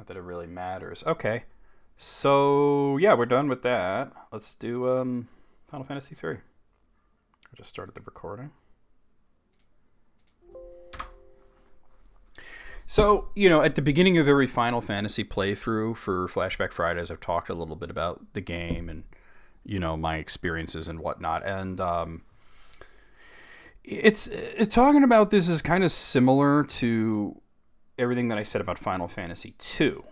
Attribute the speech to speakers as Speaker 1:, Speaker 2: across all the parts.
Speaker 1: Not that it really matters. Okay. So, yeah, we're done with that. Let's do Final Fantasy 3. I just started the recording. So, at the beginning of every Final Fantasy playthrough for Flashback Fridays, I've talked a little bit about the game and, my experiences and whatnot. And it's talking about this is kind of similar to everything that I said about Final Fantasy 2.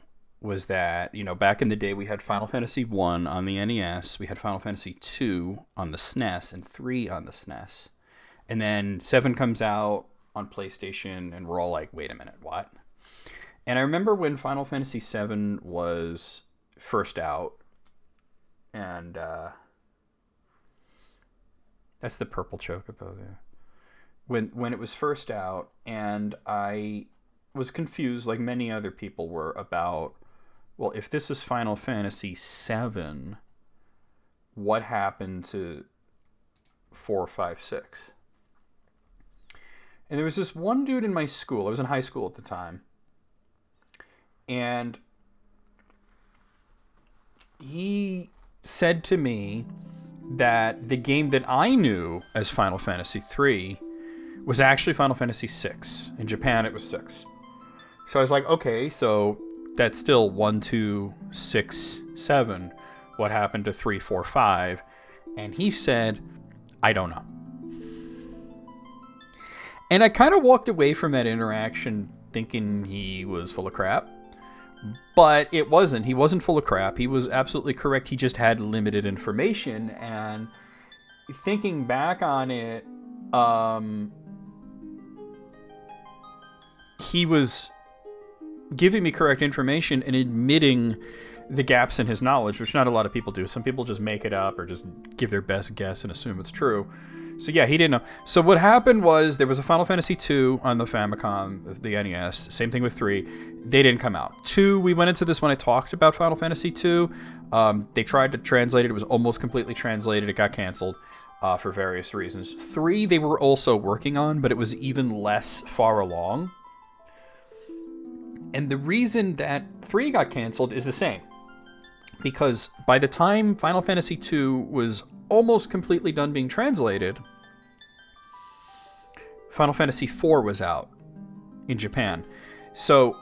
Speaker 1: Was that, back in the day we had Final Fantasy 1 on the NES, we had Final Fantasy 2 on the SNES, and 3 on the SNES. And then 7 comes out on PlayStation, and we're all like, wait a minute, what? And I remember when Final Fantasy 7 was first out, and that's the purple chocobo there. When it was first out, and I was confused, like many other people were, about, well, if this is Final Fantasy 7, what happened to 4, 5, 6? And there was this one dude in my school. I was in high school at the time. And he said to me that the game that I knew as Final Fantasy 3 was actually Final Fantasy 6. In Japan, it was 6. So I was like, okay, so that's still 1, 2, 6, 7. What happened to 3, 4, 5? And he said, I don't know. And I kind of walked away from that interaction thinking he was full of crap. But it wasn't. He wasn't full of crap. He was absolutely correct. He just had limited information. And thinking back on it, he was giving me correct information and admitting the gaps in his knowledge, which not a lot of people do. Some people just make it up or just give their best guess and assume it's true. So yeah, he didn't know. So what happened was there was a Final Fantasy 2 on the Famicom, the NES. Same thing with 3. They didn't come out. 2, we went into this when I talked about Final Fantasy 2. They tried to translate it. It was almost completely translated. It got canceled for various reasons. 3, they were also working on, but it was even less far along. And the reason that 3 got canceled is the same. Because by the time Final Fantasy 2 was almost completely done being translated, Final Fantasy 4 was out in Japan. So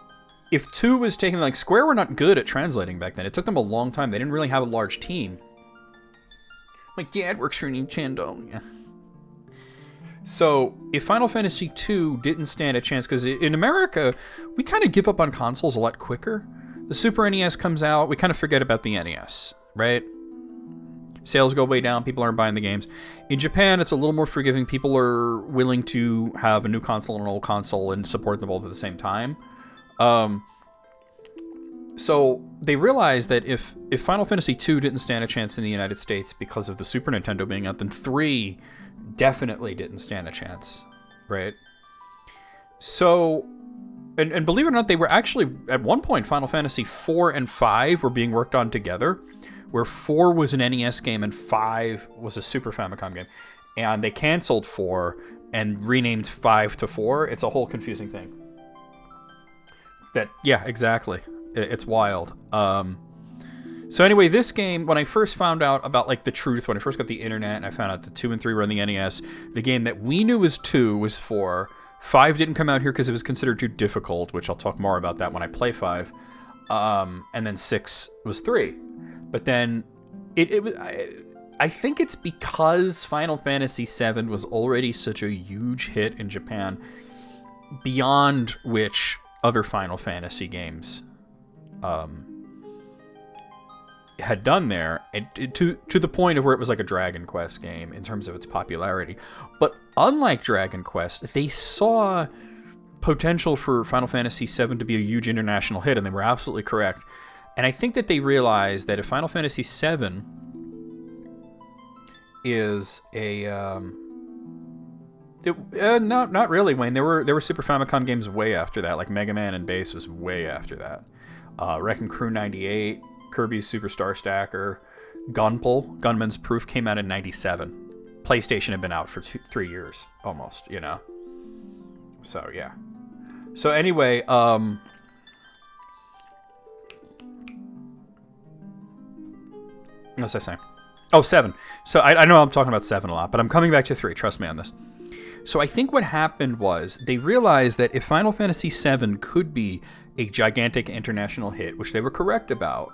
Speaker 1: if 2 was taken, like, Square were not good at translating back then. It took them a long time. They didn't really have a large team. Like, yeah, it works for Nintendo. Yeah. So if Final Fantasy 2 didn't stand a chance, because in America, we kind of give up on consoles a lot quicker. The Super NES comes out, we kind of forget about the NES, right? Sales go way down, people aren't buying the games. In Japan, it's a little more forgiving. People are willing to have a new console and an old console and support them both at the same time. So they realized that if Final Fantasy 2 didn't stand a chance in the United States because of the Super Nintendo being out, then 3 definitely didn't stand a chance, right? So, and believe it or not, they were actually, at one point, Final Fantasy 4 and 5 were being worked on together, where 4 was an NES game and 5 was a Super Famicom game. And they canceled 4 and renamed 5 to 4. It's a whole confusing thing. Yeah, exactly. It's wild. So anyway, this game, when I first found out about, like, the truth, when I first got the internet and I found out that 2 and 3 were on the NES, the game that we knew was 2 was 4. 5 didn't come out here because it was considered too difficult, which I'll talk more about that when I play 5. And then 6 was 3. But then it was... I think it's because Final Fantasy 7 was already such a huge hit in Japan, beyond which other Final Fantasy games had done there, to the point of where it was like a Dragon Quest game in terms of its popularity. But unlike Dragon Quest, they saw potential for Final Fantasy VII to be a huge international hit, and they were absolutely correct. And I think that they realized that if Final Fantasy VII is a not really, Wayne. There were Super Famicom games way after that, like Mega Man and Bass was way after that. Wrecking Crew 98, Kirby's Super Star Stacker, Gunpul, Gunman's Proof came out in 97. PlayStation had been out for 3 years, almost, you know? So, yeah. So, anyway, What's I say? Oh, 7. So I know I'm talking about 7 a lot, but I'm coming back to 3. Trust me on this. So I think what happened was they realized that if Final Fantasy VII could be a gigantic international hit, which they were correct about,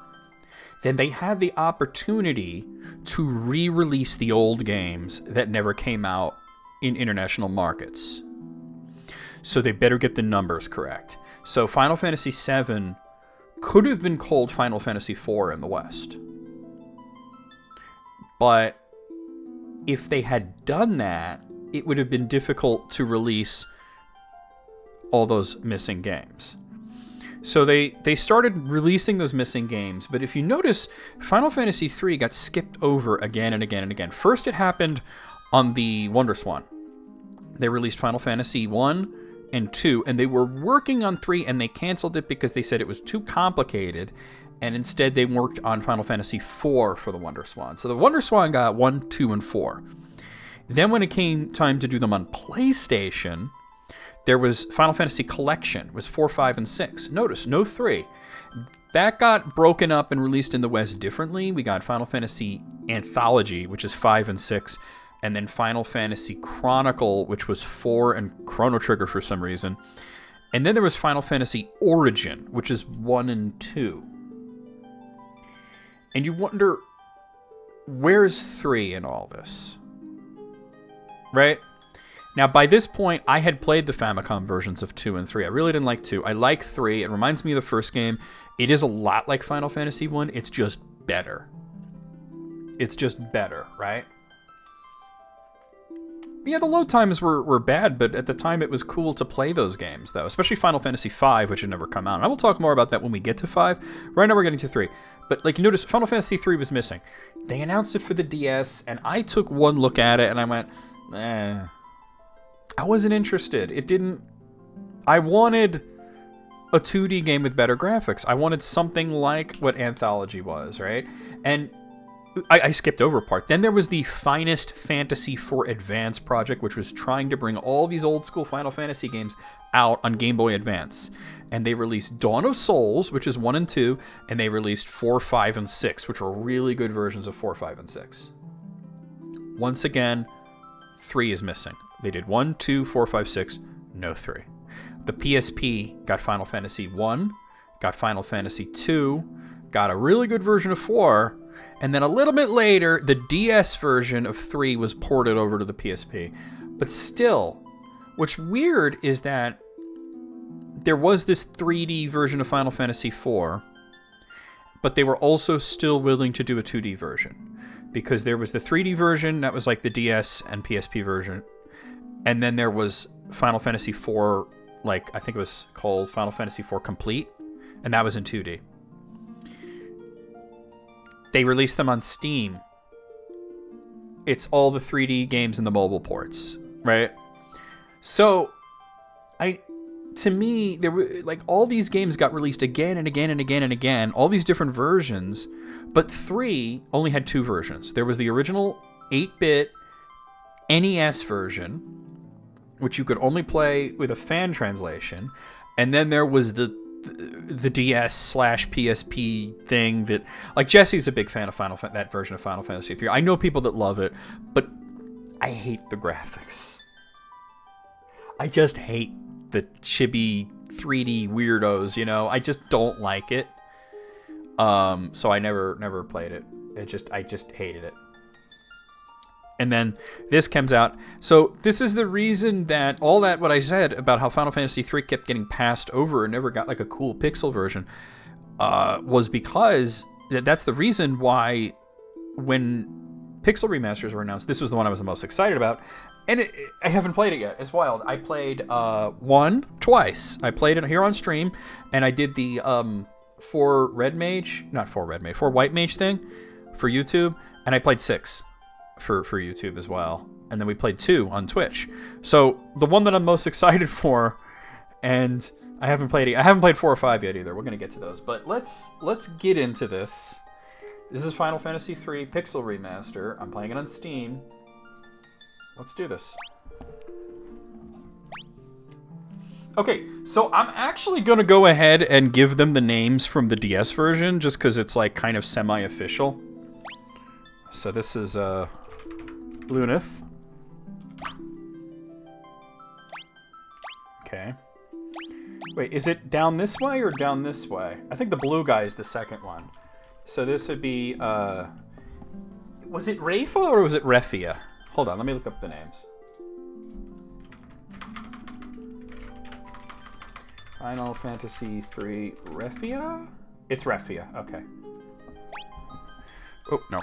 Speaker 1: then they had the opportunity to re-release the old games that never came out in international markets. So they better get the numbers correct. So Final Fantasy VII could have been called Final Fantasy IV in the West. But if they had done that, it would have been difficult to release all those missing games. So they started releasing those missing games, but if you notice, Final Fantasy III got skipped over again and again and again. First it happened on the WonderSwan. They released Final Fantasy 1 and 2, and they were working on 3, and they canceled it because they said it was too complicated, and instead they worked on Final Fantasy 4 for the WonderSwan. So the WonderSwan got 1, 2, and 4. Then when it came time to do them on PlayStation, there was Final Fantasy Collection, was 4, 5, and 6. Notice, no 3. That got broken up and released in the West differently. We got Final Fantasy Anthology, which is 5 and 6, and then Final Fantasy Chronicle, which was 4, and Chrono Trigger for some reason. And then there was Final Fantasy Origin, which is 1 and 2. And you wonder, where's 3 in all this? Right? Now, by this point, I had played the Famicom versions of 2 and 3. I really didn't like 2. I like 3. It reminds me of the first game. It is a lot like Final Fantasy 1. It's just better. It's just better, right? Yeah, the load times were bad, but at the time it was cool to play those games, though. Especially Final Fantasy V, which had never come out. And I will talk more about that when we get to 5. Right now we're getting to 3. But, like, you notice, Final Fantasy 3 was missing. They announced it for the DS, and I took one look at it, and I went, I wasn't interested. It didn't... I wanted a 2D game with better graphics. I wanted something like what Anthology was, right? And I skipped over a part. Then there was the Finest Fantasy for Advance project, which was trying to bring all these old school Final Fantasy games out on Game Boy Advance. And they released Dawn of Souls, which is 1 and 2, and they released 4, 5, and 6, which were really good versions of 4, 5, and 6. Once again, 3 is missing. They did 1, 2, 4, 5, 6, no 3. The PSP got Final Fantasy 1, got Final Fantasy 2, got a really good version of 4, and then a little bit later, the DS version of 3 was ported over to the PSP. But still, what's weird is that there was this 3D version of Final Fantasy 4, but they were also still willing to do a 2D version. Because there was the 3D version, that was like the DS and PSP version. And then there was Final Fantasy 4, like, I think it was called Final Fantasy 4 Complete, and that was in 2D. They released them on Steam. It's all the 3D games in the mobile ports, right? So, to me, there were, like, all these games got released again and again and again and again, all these different versions, but 3 only had 2 versions. There was the original 8-bit NES version, which you could only play with a fan translation, and then there was the DS/PSP thing that, like, Jesse's a big fan of that version of Final Fantasy 3. I know people that love it, but I hate the graphics. I just hate the chibi 3D weirdos, you know? I just don't like it. So I never played it. I just hated it. And then this comes out. So this is the reason that all that what I said about how Final Fantasy 3 kept getting passed over and never got like a cool pixel version was because that's the reason why when pixel remasters were announced, this was the one I was the most excited about. And I haven't played it yet. It's wild. I played 1 twice. I played it here on stream, and I did the 4 White Mage thing for YouTube, and I played 6 for YouTube as well. And then we played 2 on Twitch. So the one that I'm most excited for, and I haven't played 4 or 5 yet either. We're gonna get to those, but let's get into this. This is Final Fantasy 3 Pixel Remaster. I'm playing it on Steam. Let's do this. Okay, so I'm actually gonna go ahead and give them the names from the DS version, just because it's like kind of semi-official. So this is Lunith. Okay. Wait, is it down this way or down this way? I think the blue guy is the second one. So this would be, was it Rafa or was it Refia? Hold on, let me look up the names. Final Fantasy III Refia? It's Refia, okay. Oh, no.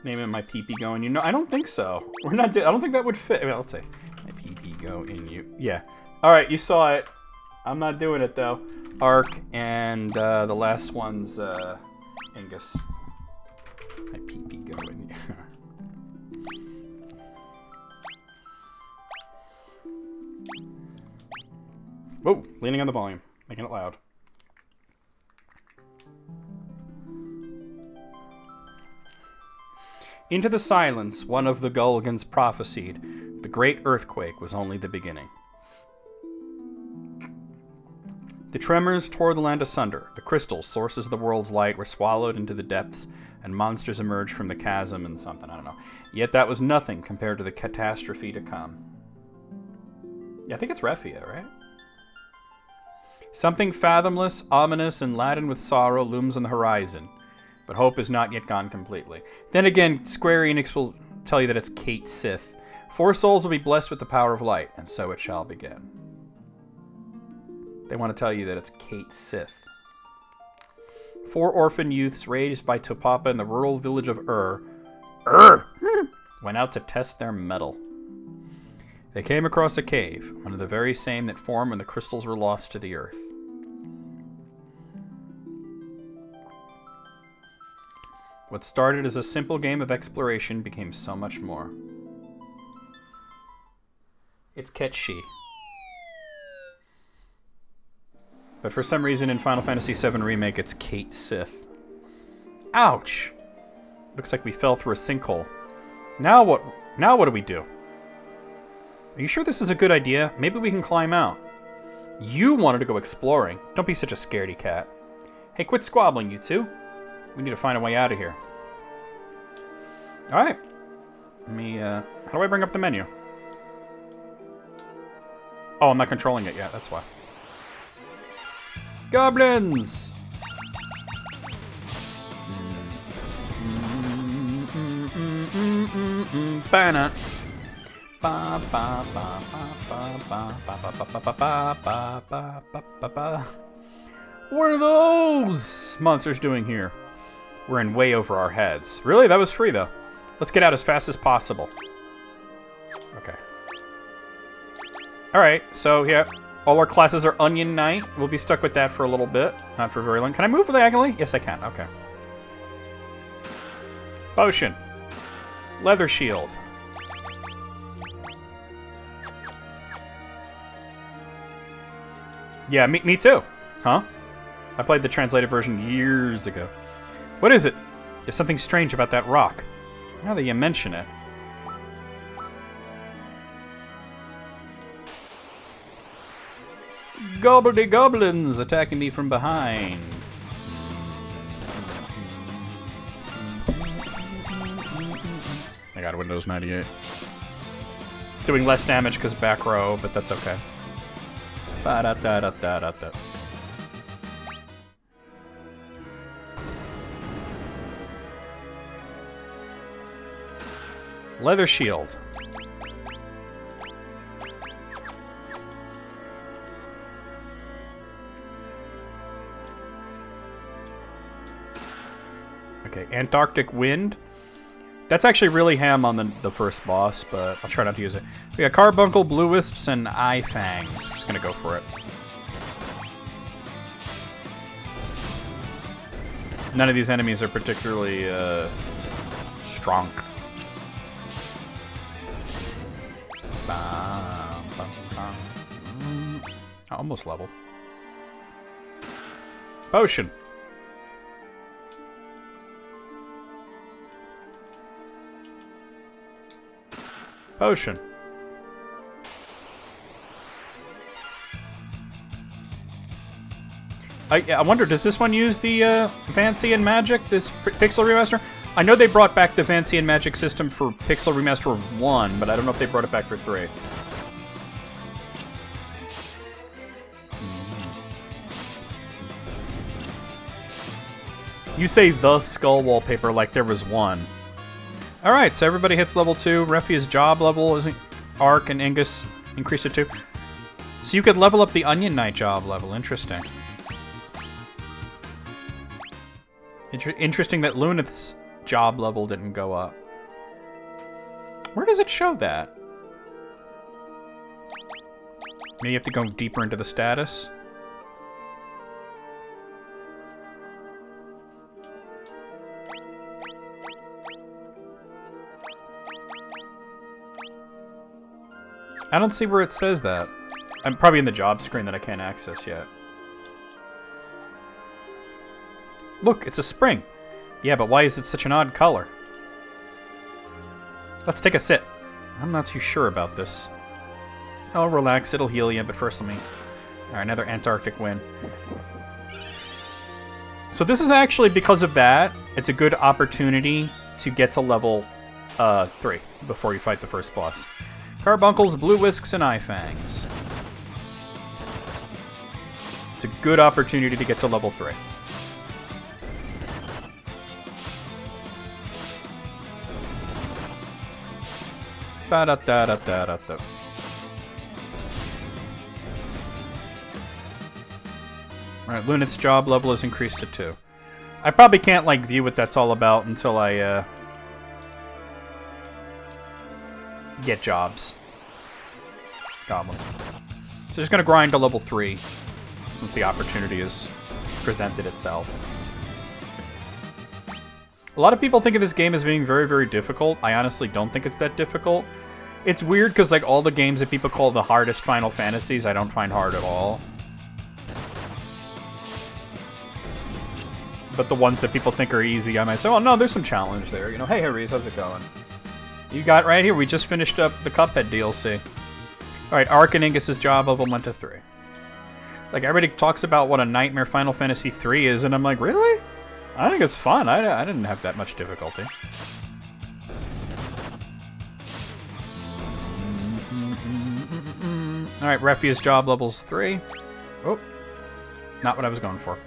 Speaker 1: Name it My PP Go In You. No, I don't think so. We're not. I don't think that would fit. Well, let's say My PP Go In You. Yeah. All right, you saw it. I'm not doing it though. Ark and the last one's Angus. My PP Go In You. Whoa! Leaning on the volume, making it loud. Into the silence, one of the Gulgans prophesied. The great earthquake was only the beginning. The tremors tore the land asunder. The crystals, sources of the world's light, were swallowed into the depths, and monsters emerged from the chasm and something, I don't know. Yet that was nothing compared to the catastrophe to come. Yeah, I think it's Refia, right? Something fathomless, ominous, and laden with sorrow looms on the horizon. But hope is not yet gone completely. Then again, Square Enix will tell you that it's Cait Sith. 4 souls will be blessed with the power of light, and so it shall begin. They want to tell you that it's Cait Sith. 4 orphan youths raised by Topapa in the rural village of went out to test their mettle. They came across a cave, one of the very same that formed when the crystals were lost to the earth. What started as a simple game of exploration became so much more. It's Ketchi. But for some reason in Final Fantasy VII Remake, it's Cait Sith. Ouch! Looks like we fell through a sinkhole. Now what do we do? Are you sure this is a good idea? Maybe we can climb out. You wanted to go exploring. Don't be such a scaredy cat. Hey, quit squabbling, you two. We need to find a way out of here. Alright. Let me, how do I bring up the menu? Oh, I'm not controlling it yet, that's why. Goblins! Banner. Ba ba ba ba ba ba ba ba ba ba ba ba ba ba. What are those monsters doing here? We're in way over our heads. Really? That was free, though. Let's get out as fast as possible. Okay. Alright, so, yeah. All our classes are Onion Knight. We'll be stuck with that for a little bit. Not for very long. Can I move diagonally? Yes, I can. Okay. Potion. Leather shield. Yeah, me too. Huh? I played the translated version years ago. What is it? There's something strange about that rock. Now that you mention it. Gobbledy goblins attacking me from behind. I got Windows 98. Doing less damage because back row, but that's okay. Ba-da-da-da-da-da-da. Leather shield. Okay, Antarctic Wind. That's actually really ham on the first boss, but I'll try not to use it. We got Carbuncle, Blue Wisps, and Eye Fangs. I'm just gonna go for it. None of these enemies are particularly strong. Almost level. Potion. Potion. I wonder, does this one use the Fancy and Magic, this Pixel Remaster? I know they brought back the Fancy and Magic system for Pixel Remaster 1, but I don't know if they brought it back for 3. You say the skull wallpaper like there was one. Alright, so everybody hits level 2. Refia's job level isn't Arc and Ingus increased it 2. So you could level up the Onion Knight job level. Interesting. Interesting that Luneth's job level didn't go up. Where does it show that? Maybe you have to go deeper into the status. I don't see where it says that. I'm probably in the job screen that I can't access yet. Look, it's a spring. Yeah, but why is it such an odd color? Let's take a sit. I'm not too sure about this. Oh, relax, it'll heal you, but first let me... Alright, another Antarctic win. So this is actually, because of that, it's a good opportunity to get to level 3 before you fight the first boss. Carbuncles, Blue Whisks, and Eye Fangs. It's a good opportunity to get to level 3. Ba-da-da-da-da-da-da. Alright, Luneth's job level is increased to 2. I probably can't, like, view what that's all about until I, get jobs. Goblins. So just gonna grind to level 3, since the opportunity has presented itself. A lot of people think of this game as being very, very difficult. I honestly don't think it's that difficult. It's weird because, like, all the games that people call the hardest Final Fantasies, I don't find hard at all. But the ones that people think are easy, I might say, oh no, there's some challenge there. You know, hey Harry's, how's it going? You got right here, we just finished up the Cuphead DLC. Alright, Arc and Ingus's job level went to 3. Like, everybody talks about what a nightmare Final Fantasy 3 is, and I'm like, really? I think it's fun. I didn't have that much difficulty. Alright, Refia's job level's 3. Oh, not what I was going for.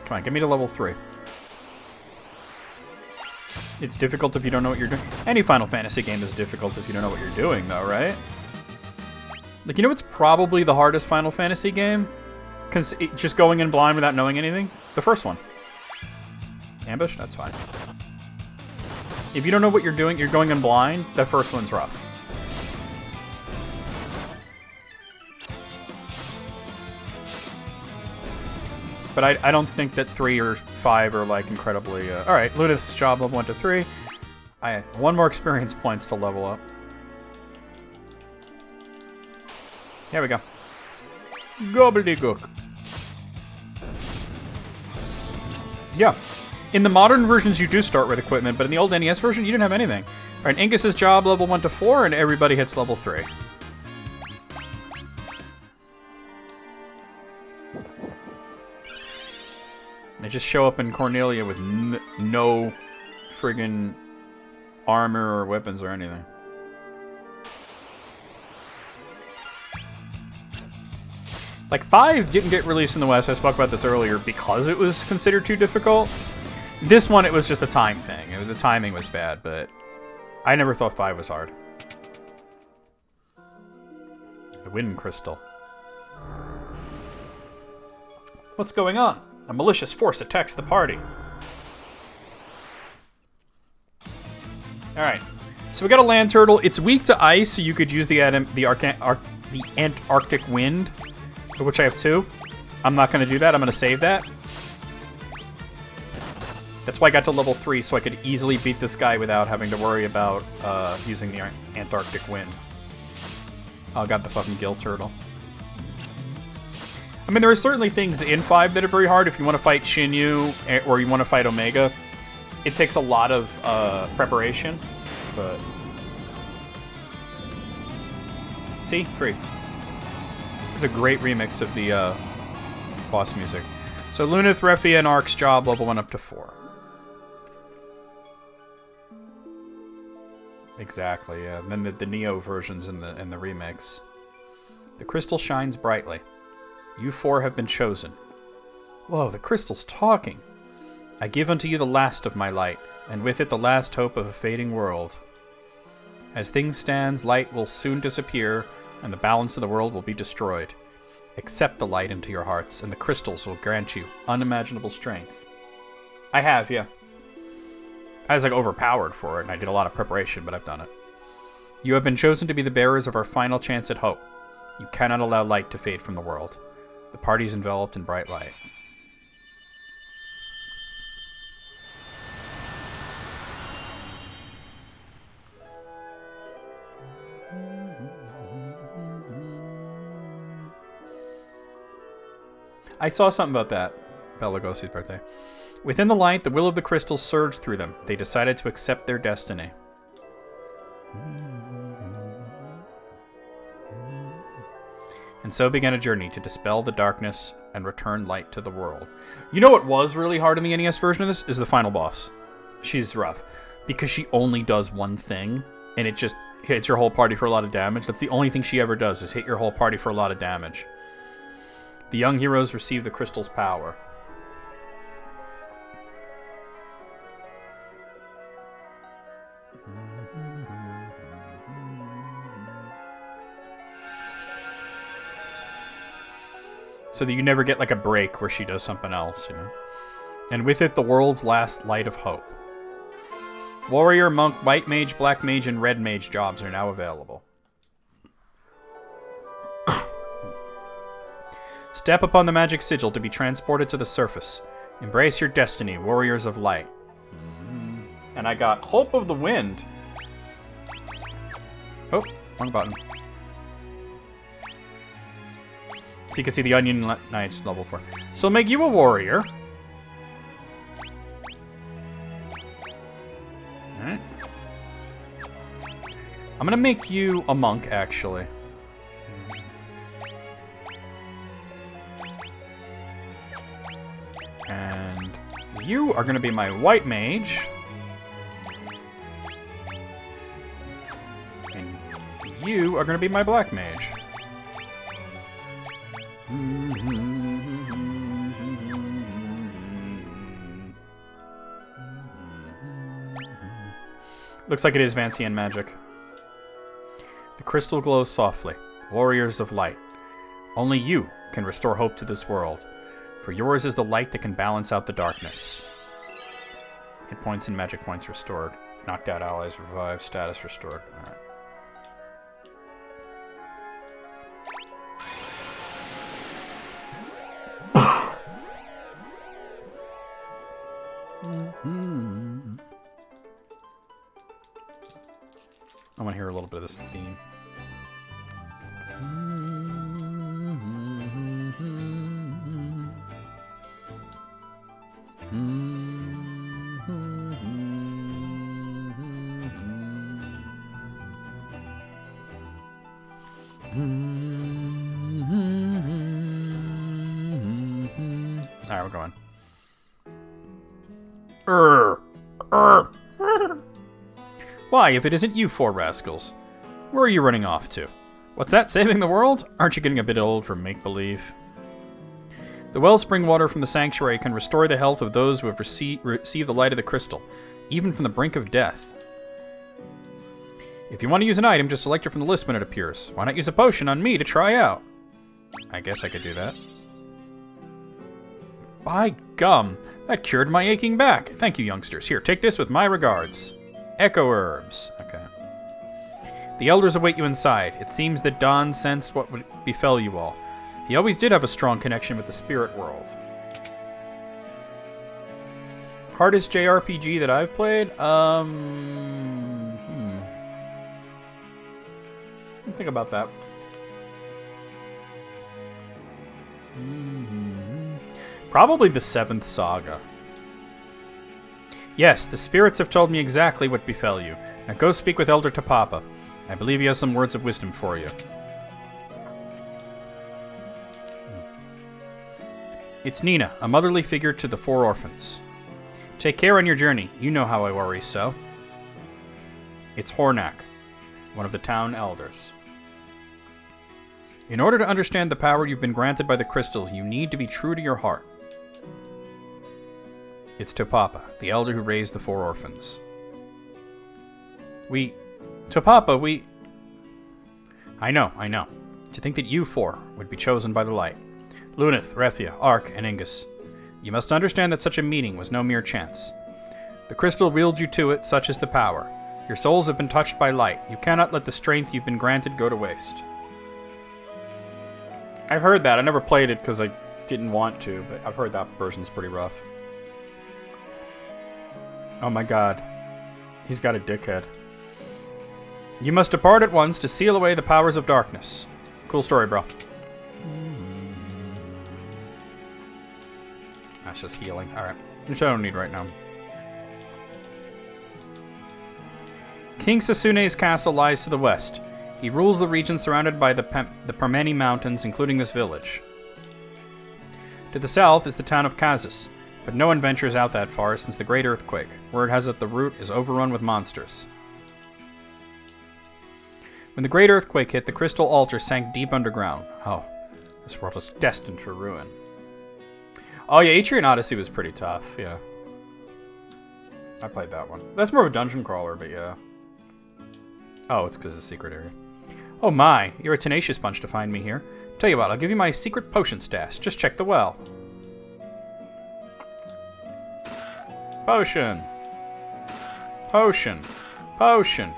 Speaker 1: Come on, get me to level 3. It's difficult if you don't know what you're doing. Any Final Fantasy game is difficult if you don't know what you're doing, though, right? Like, you know what's probably the hardest Final Fantasy game? Just going in blind without knowing anything? The first one. Ambush? That's fine. If you don't know what you're doing, you're going in blind, the first one's rough. But I don't think that 3 or 5 are, like, incredibly... Alright, Luneth's job level went to 3. I have 1 more experience points to level up. Here we go. Gobbledygook. Yeah. In the modern versions, you do start with equipment, but in the old NES version, you didn't have anything. Alright, Ingus's job level went to 4, and everybody hits level 3. They just show up in Cornelia with no friggin' armor or weapons or anything. Like, 5 didn't get released in the West, I spoke about this earlier, because it was considered too difficult. This one, it was just a time thing. The timing was bad, but I never thought 5 was hard. The Wind Crystal. What's going on? A malicious force attacks the party. Alright. So we got a land turtle. It's weak to ice, so you could use the Antarctic wind, for which I have 2. I'm not going to do that. I'm going to save that. That's why I got to level 3, so I could easily beat this guy without having to worry about using the Antarctic wind. Oh, got the fucking gill turtle. I mean, there are certainly things in 5 that are very hard. If you want to fight Shinyu, or you want to fight Omega, it takes a lot of preparation, but... See? Free. It's a great remix of the boss music. So Lunith, Refia, and Ark's job level went up to 4. Exactly, yeah. And then the Neo versions in the remix. The crystal shines brightly. You 4 have been chosen. Whoa, the crystal's talking. I give unto you the last of my light, and with it the last hope of a fading world. As things stand, light will soon disappear, and the balance of the world will be destroyed. Accept the light into your hearts, and the crystals will grant you unimaginable strength. I have, yeah. I was, like, overpowered for it, and I did a lot of preparation, but I've done it. You have been chosen to be the bearers of our final chance at hope. You cannot allow light to fade from the world. The party's enveloped in bright light. I saw something about that. Bela Lugosi's birthday. Within the light, the will of the crystals surged through them. They decided to accept their destiny. And so began a journey to dispel the darkness and return light to the world. You know what was really hard in the NES version of this? Is the final boss. She's rough. Because she only does one thing, and it just hits your whole party for a lot of damage. That's the only thing she ever does, is hit your whole party for a lot of damage. The young heroes receive the crystal's power. So that you never get like a break where she does something else, you know? And with it, the world's last light of hope. Warrior, Monk, White Mage, Black Mage, and Red Mage jobs are now available. Step upon the magic sigil to be transported to the surface. Embrace your destiny, Warriors of Light. And I got Hope of the Wind. Oh, wrong button. So you can see the Onion Knights level 4. So make you a warrior. Alright. I'm gonna make you a monk, actually. And you are gonna be my white mage. And you are gonna be my black mage. Looks like it is Vancian magic. The crystal glows softly. Warriors of light. Only you can restore hope to this world. For yours is the light that can balance out the darkness. Hit points and magic points restored. Knocked out allies revived. Status restored. Alright. I want to hear a little bit of this theme. Alright, we're going. Why, if it isn't you 4 rascals? Where are you running off to? What's that, saving the world? Aren't you getting a bit old for make-believe? The wellspring water from the sanctuary can restore the health of those who have received the light of the crystal, even from the brink of death. If you want to use an item, just select it from the list when it appears. Why not use a potion on me to try out? I guess I could do that. By gum, that cured my aching back. Thank you, youngsters. Here, take this with my regards. Echo herbs. Okay. The elders await you inside. It seems that Don sensed what would befell you all. He always did have a strong connection with the spirit world. Hardest JRPG that I've played? Think about that. Probably the 7th Saga. Yes, the spirits have told me exactly what befell you. Now go speak with Elder Tapapa. I believe he has some words of wisdom for you. It's Nina, a motherly figure to the 4 orphans. Take care on your journey. You know how I worry so. It's Hornak, one of the town elders. In order to understand the power you've been granted by the crystal, you need to be true to your heart. It's Topapa, the elder who raised the 4 orphans. Topapa, I know. To think that you 4 would be chosen by the light. Lunith, Refia, Ark, and Ingus. You must understand that such a meeting was no mere chance. The crystal willed you to it, such is the power. Your souls have been touched by light. You cannot let the strength you've been granted go to waste. I've heard that. I never played it because I didn't want to, but I've heard that version's pretty rough. Oh my god. He's got a dickhead. You must depart at once to seal away the powers of darkness. Cool story, bro. That's just healing. Alright. Which I don't need right now. King Sasune's castle lies to the west. He rules the region surrounded by the Parmeni Mountains, including this village. To the south is the town of Kazus, but no one ventures out that far since the Great Earthquake. Word has it the route is overrun with monsters. When the Great Earthquake hit, the crystal altar sank deep underground. Oh, this world is destined for ruin. Oh yeah, Atrian Odyssey was pretty tough, yeah. I played that one. That's more of a dungeon crawler, but yeah. Oh, it's because it's a secret area. Oh my, you're a tenacious bunch to find me here. Tell you what, I'll give you my secret potion stash. Just check the well. Potion. Potion. Potion.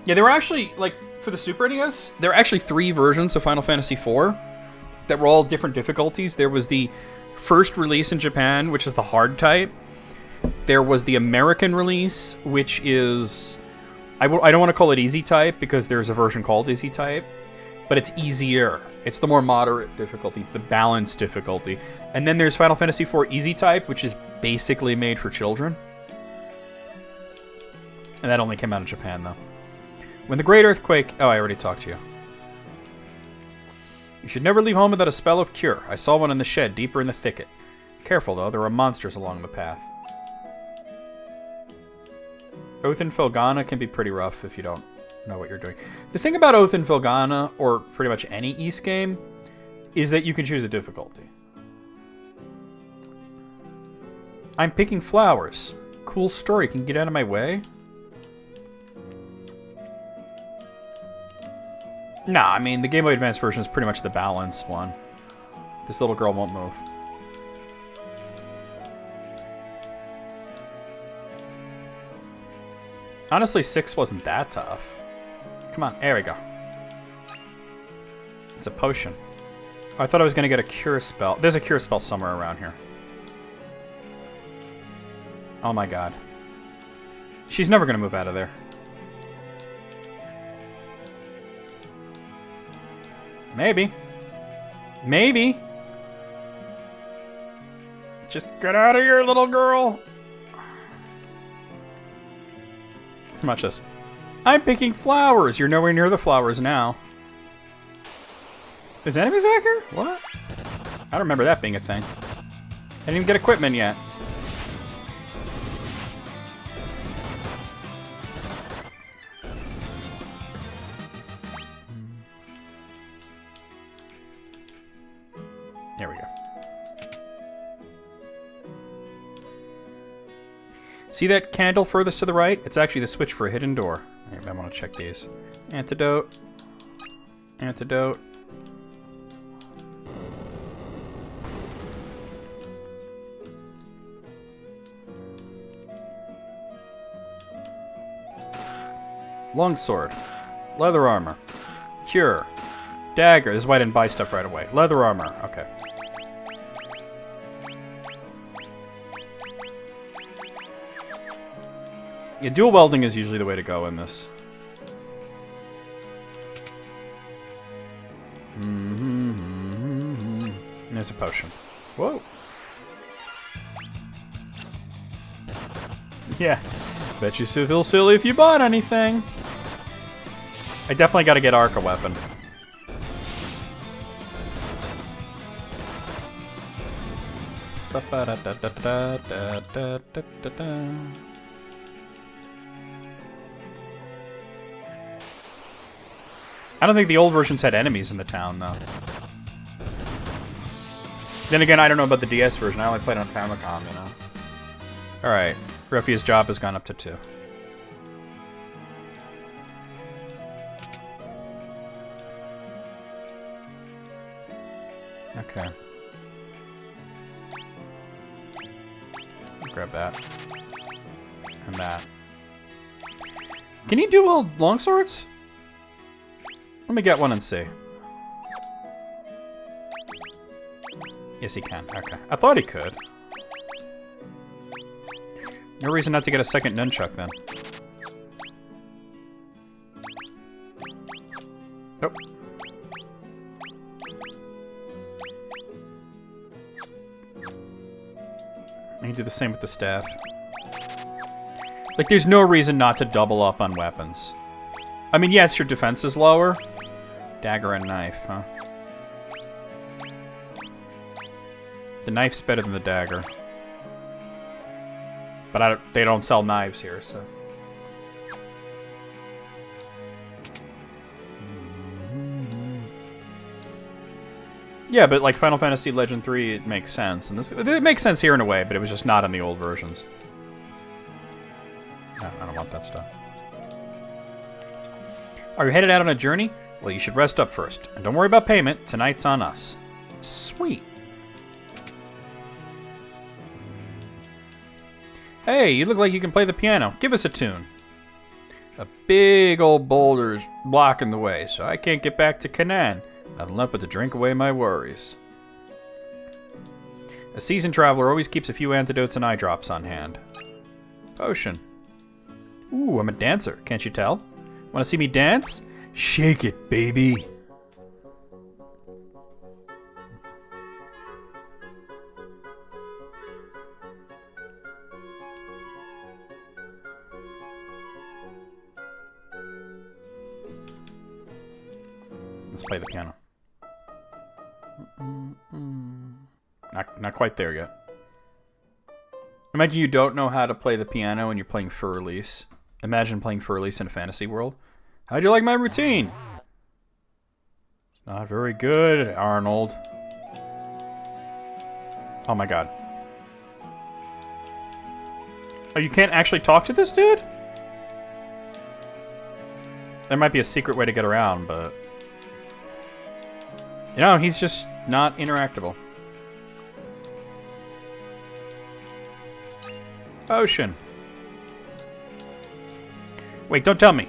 Speaker 1: Yeah, there were actually, like, for the Super NES, there are actually 3 versions of Final Fantasy IV that were all different difficulties. There was the first release in Japan, which is the hard type. There was the American release, which is... I don't want to call it easy type, because there's a version called easy type, but it's easier. It's the more moderate difficulty. It's the balanced difficulty. And then there's Final Fantasy IV easy type, which is basically made for children. And that only came out in Japan, though. When the Great Earthquake... Oh, I already talked to you. You should never leave home without a spell of cure. I saw one in the shed, deeper in the thicket. Careful, though. There are monsters along the path. Oath in Felghana can be pretty rough if you don't know what you're doing. The thing about Oath in Felghana, or pretty much any Ys game, is that you can choose a difficulty. I'm picking flowers. Cool story. Can you get out of my way? Nah, I mean, the Game Boy Advance version is pretty much the balanced one. This little girl won't move. Honestly, 6 wasn't that tough. Come on, there we go. It's a potion. Oh, I thought I was going to get a cure spell. There's a cure spell somewhere around here. Oh my god. She's never going to move out of there. Maybe. Maybe. Just get out of here, little girl. Watch this. I'm picking flowers. You're nowhere near the flowers now. Is enemies back here? What? I don't remember that being a thing. I didn't even get equipment yet. There we go. See that candle furthest to the right? It's actually the switch for a hidden door. I want to check these. Antidote. Antidote. Longsword. Leather armor. Cure. Dagger. This is why I didn't buy stuff right away. Leather armor. Okay. Yeah, dual welding is usually the way to go in this. There's a potion. Whoa. Yeah. Bet you feel silly if you bought anything. I definitely got to get Arc a weapon. I don't think the old versions had enemies in the town, though. Then again, I don't know about the DS version. I only played on Famicom, you know. Alright. Ruffy's job has gone up to 2. Okay. Grab that. And that. Can you dual longswords? Let me get one and see. Yes, he can. Okay. I thought he could. No reason not to get a second nunchuck, then. Nope. I can do the same with the staff. Like, there's no reason not to double up on weapons. I mean, yes, your defense is lower. Dagger and knife, huh? The knife's better than the dagger. But they don't sell knives here, so... Yeah, but like Final Fantasy Legend 3, it makes sense. And this, it makes sense here in a way, but it was just not in the old versions. No, I don't want that stuff. Are you headed out on a journey? Well, you should rest up first. And don't worry about payment. Tonight's on us. Sweet. Hey, you look like you can play the piano. Give us a tune. A big old boulder's blocking the way, so I can't get back to Canaan. Nothing left but to drink away my worries. A seasoned traveler always keeps a few antidotes and eye drops on hand. Potion. Ooh, I'm a dancer. Can't you tell? Want to see me dance? Shake it, baby. Let's play the piano. Not quite there yet. Imagine you don't know how to play the piano and you're playing Fur Elise. Imagine playing Fur Elise in a fantasy world. How'd you like my routine? It's not very good, Arnold. Oh my god. Oh, you can't actually talk to this dude? There might be a secret way to get around, but... You know, he's just not interactable. Potion. Wait, don't tell me.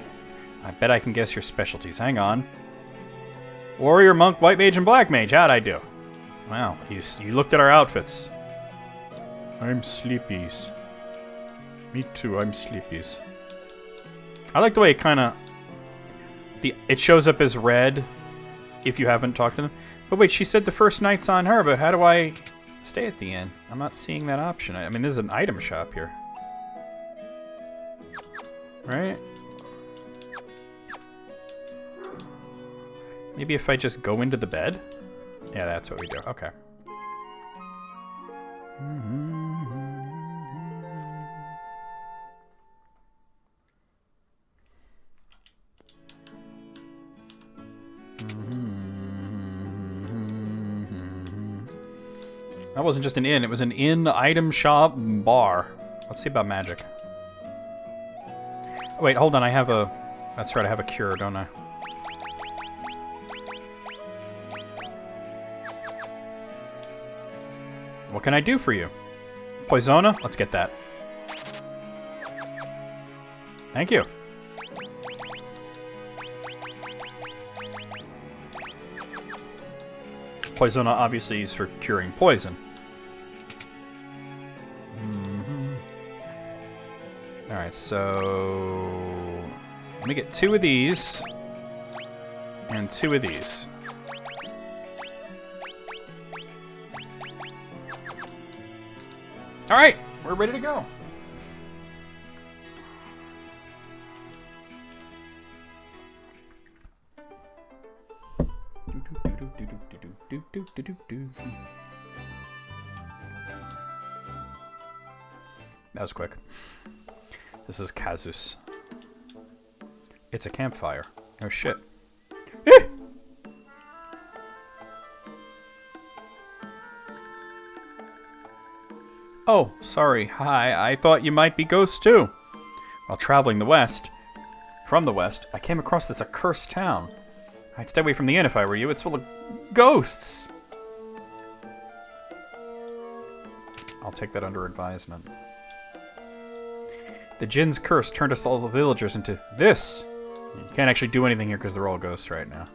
Speaker 1: I bet I can guess your specialties. Hang on. Warrior, monk, white mage, and black mage. How'd I do? Wow, you looked at our outfits. I'm sleepies. Me too, I'm sleepies. I like the way it kind of... It shows up as red if you haven't talked to them. But wait, she said the first night's on her, but how do I stay at the inn? I'm not seeing that option. I mean, this is an item shop here. Right? Maybe if I just go into the bed? Yeah, that's what we do. Okay. That wasn't just an inn, it was an inn, item shop, bar. Let's see about magic. Oh, wait, hold on, I have a... That's right, I have a cure, don't I? What can I do for you? Poisona? Let's get that. Thank you. Poisona obviously is for curing poison. Alright, so... Let me get 2 of these. And 2 of these. Alright, we're ready to go. That was quick. This is Kazus. It's a campfire. Oh shit. Oh, sorry. Hi, I thought you might be ghosts too. While traveling from the west, I came across this accursed town. I'd stay away from the inn if I were you. It's full of ghosts. I'll take that under advisement. The Jinn's curse turned us all the villagers into this. You can't actually do anything here because they're all ghosts right now.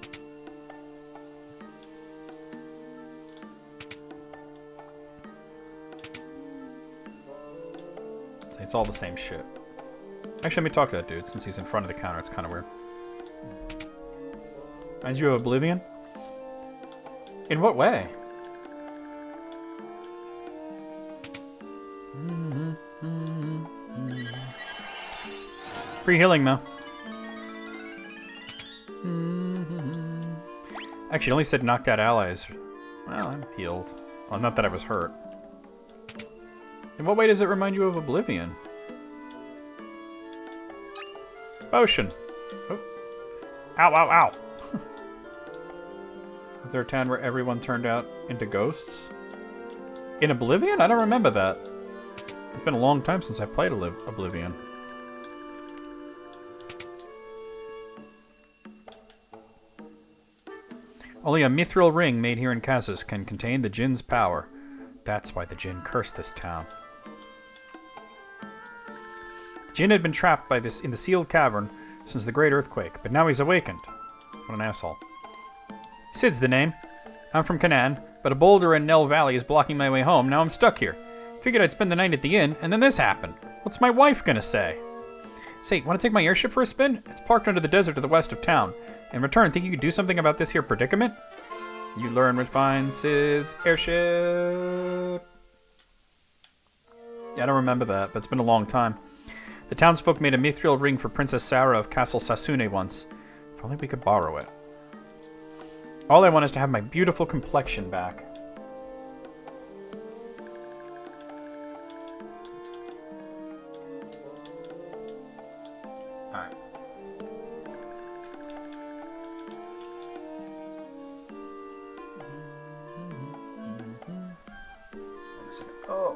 Speaker 1: It's all the same shit. Actually, let me talk to that dude since he's in front of the counter. It's kind of weird. Reminds you of Oblivion? In what way? Free healing, though. Actually, it only said knocked out allies. Well, I'm healed. Well, not that I was hurt. In what way does it remind you of Oblivion? Potion. Oh. Ow, ow, ow. Was there a town where everyone turned out into ghosts? In Oblivion? I don't remember that. It's been a long time since I played Oblivion. Only a mithril ring made here in Kazus can contain the Jinn's power. That's why the Jinn cursed this town. The Jinn had been trapped by this in the sealed cavern since the Great Earthquake, but now he's awakened. What an asshole. Sid's the name. I'm from Canaan, but a boulder in Nell Valley is blocking my way home. Now I'm stuck here. Figured I'd spend the night at the inn, and then this happened. What's my wife gonna say? Say, want to take my airship for a spin? It's parked under the desert to the west of town. In return, think you could do something about this here predicament? You learn which finds Sid's airship. Yeah, I don't remember that, but it's been a long time. The townsfolk made a mithril ring for Princess Sarah of Castle Sasune once. If only we could borrow it. All I want is to have my beautiful complexion back. Alright. Oh.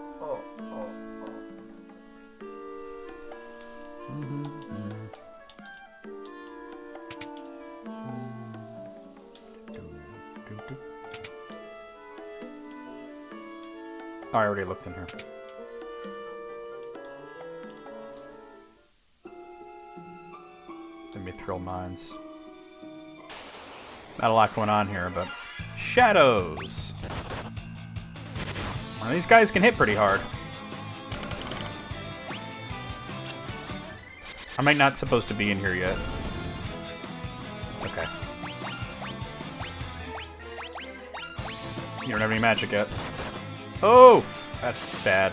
Speaker 1: Oh, I already looked in here. The mithril mines. Not a lot going on here, but shadows. Well, these guys can hit pretty hard. I might not supposed to be in here yet. It's okay. You don't have any magic yet. Oh, that's bad.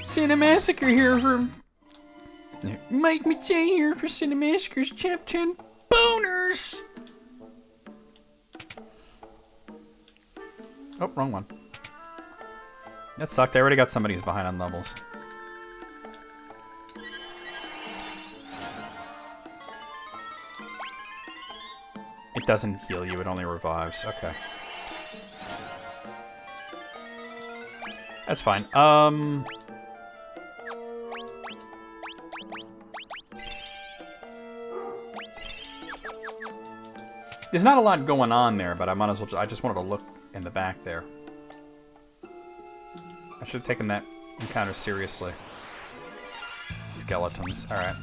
Speaker 1: Cinemassacre here for... Mike Matei here for Cinemassacre's Chap 10 Boners! Oh, wrong one. That sucked. I already got somebody who's behind on levels. It doesn't heal you, it only revives. Okay. That's fine. There's not a lot going on there, but I might as well I just wanted to look in the back there. I should have taken that encounter seriously. Skeletons. Alright.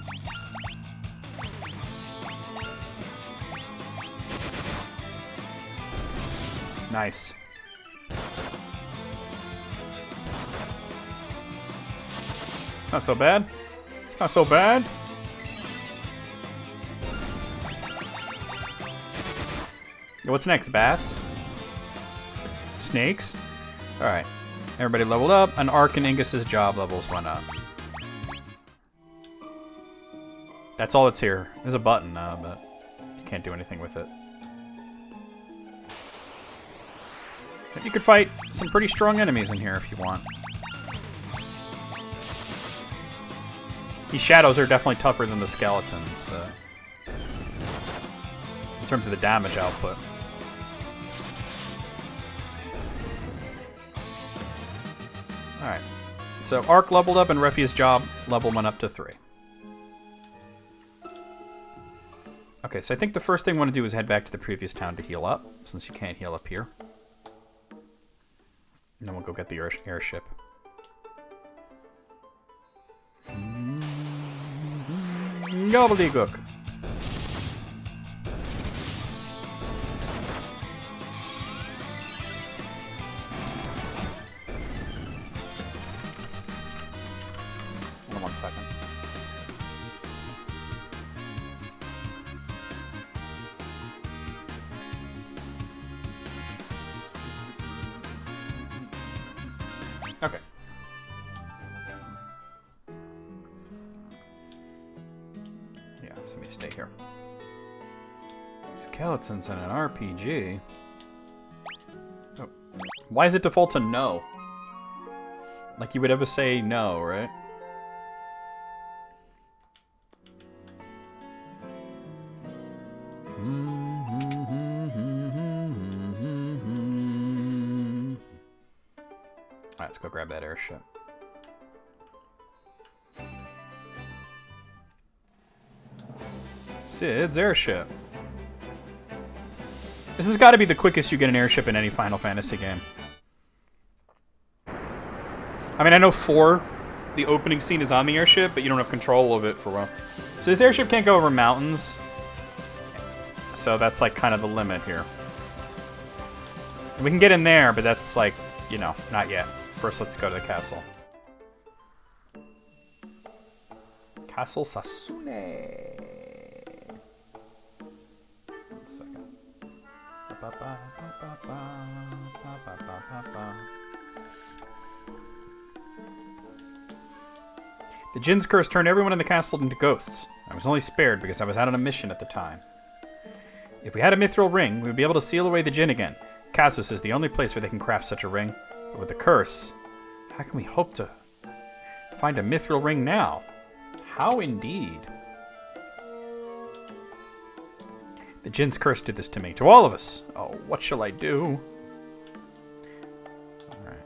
Speaker 1: Nice. Not so bad. It's not so bad. What's next? Bats? Snakes? Alright. Everybody leveled up, and Ark and Ingus's job levels went up. That's all that's here. There's a button, but you can't do anything with it. But you could fight some pretty strong enemies in here if you want. These shadows are definitely tougher than the skeletons, but in terms of the damage output. Alright. So Ark leveled up and Refi's job level went up to 3. Okay, so I think the first thing I want to do is head back to the previous town to heal up, since you can't heal up here. And then we'll go get the airship. Gobbledygook. Hold on 1 second. Okay. Yeah, so let me stay here. Skeletons in an RPG. Oh. Why is it default to no? Like you would ever say no, right? Alright, let's go grab that airship. Cid's airship. This has got to be the quickest you get an airship in any Final Fantasy game. I mean, I know 4, the opening scene is on the airship, but you don't have control of it for a while. So this airship can't go over mountains. So that's like kind of the limit here. We can get in there, but that's like, you know, not yet. First, let's go to the castle. Castle Sasune. One second. The Djinn's curse turned everyone in the castle into ghosts. I was only spared because I was out on a mission at the time. If we had a mithril ring, we would be able to seal away the Djinn again. Kazus is the only place where they can craft such a ring. But with the curse, how can we hope to find a mithril ring now? How indeed? The Djinn's curse did this to me, to all of us. Oh, what shall I do? Alright.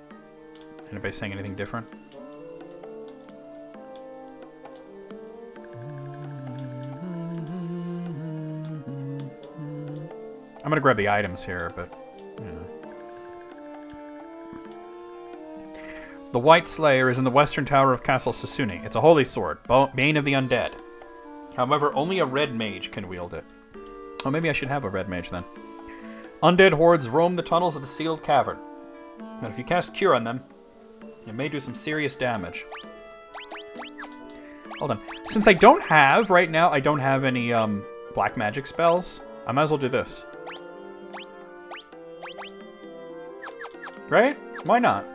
Speaker 1: Anybody saying anything different? I'm gonna grab the items here, but... The White Slayer is in the western tower of Castle Sasune. It's a holy sword, bane of the undead. However, only a red mage can wield it. Oh, maybe I should have a red mage then. Undead hordes roam the tunnels of the sealed cavern. But if you cast Cure on them, you may do some serious damage. Hold on. Since I don't have, right now, I don't have any black magic spells, I might as well do this. Right? Why not?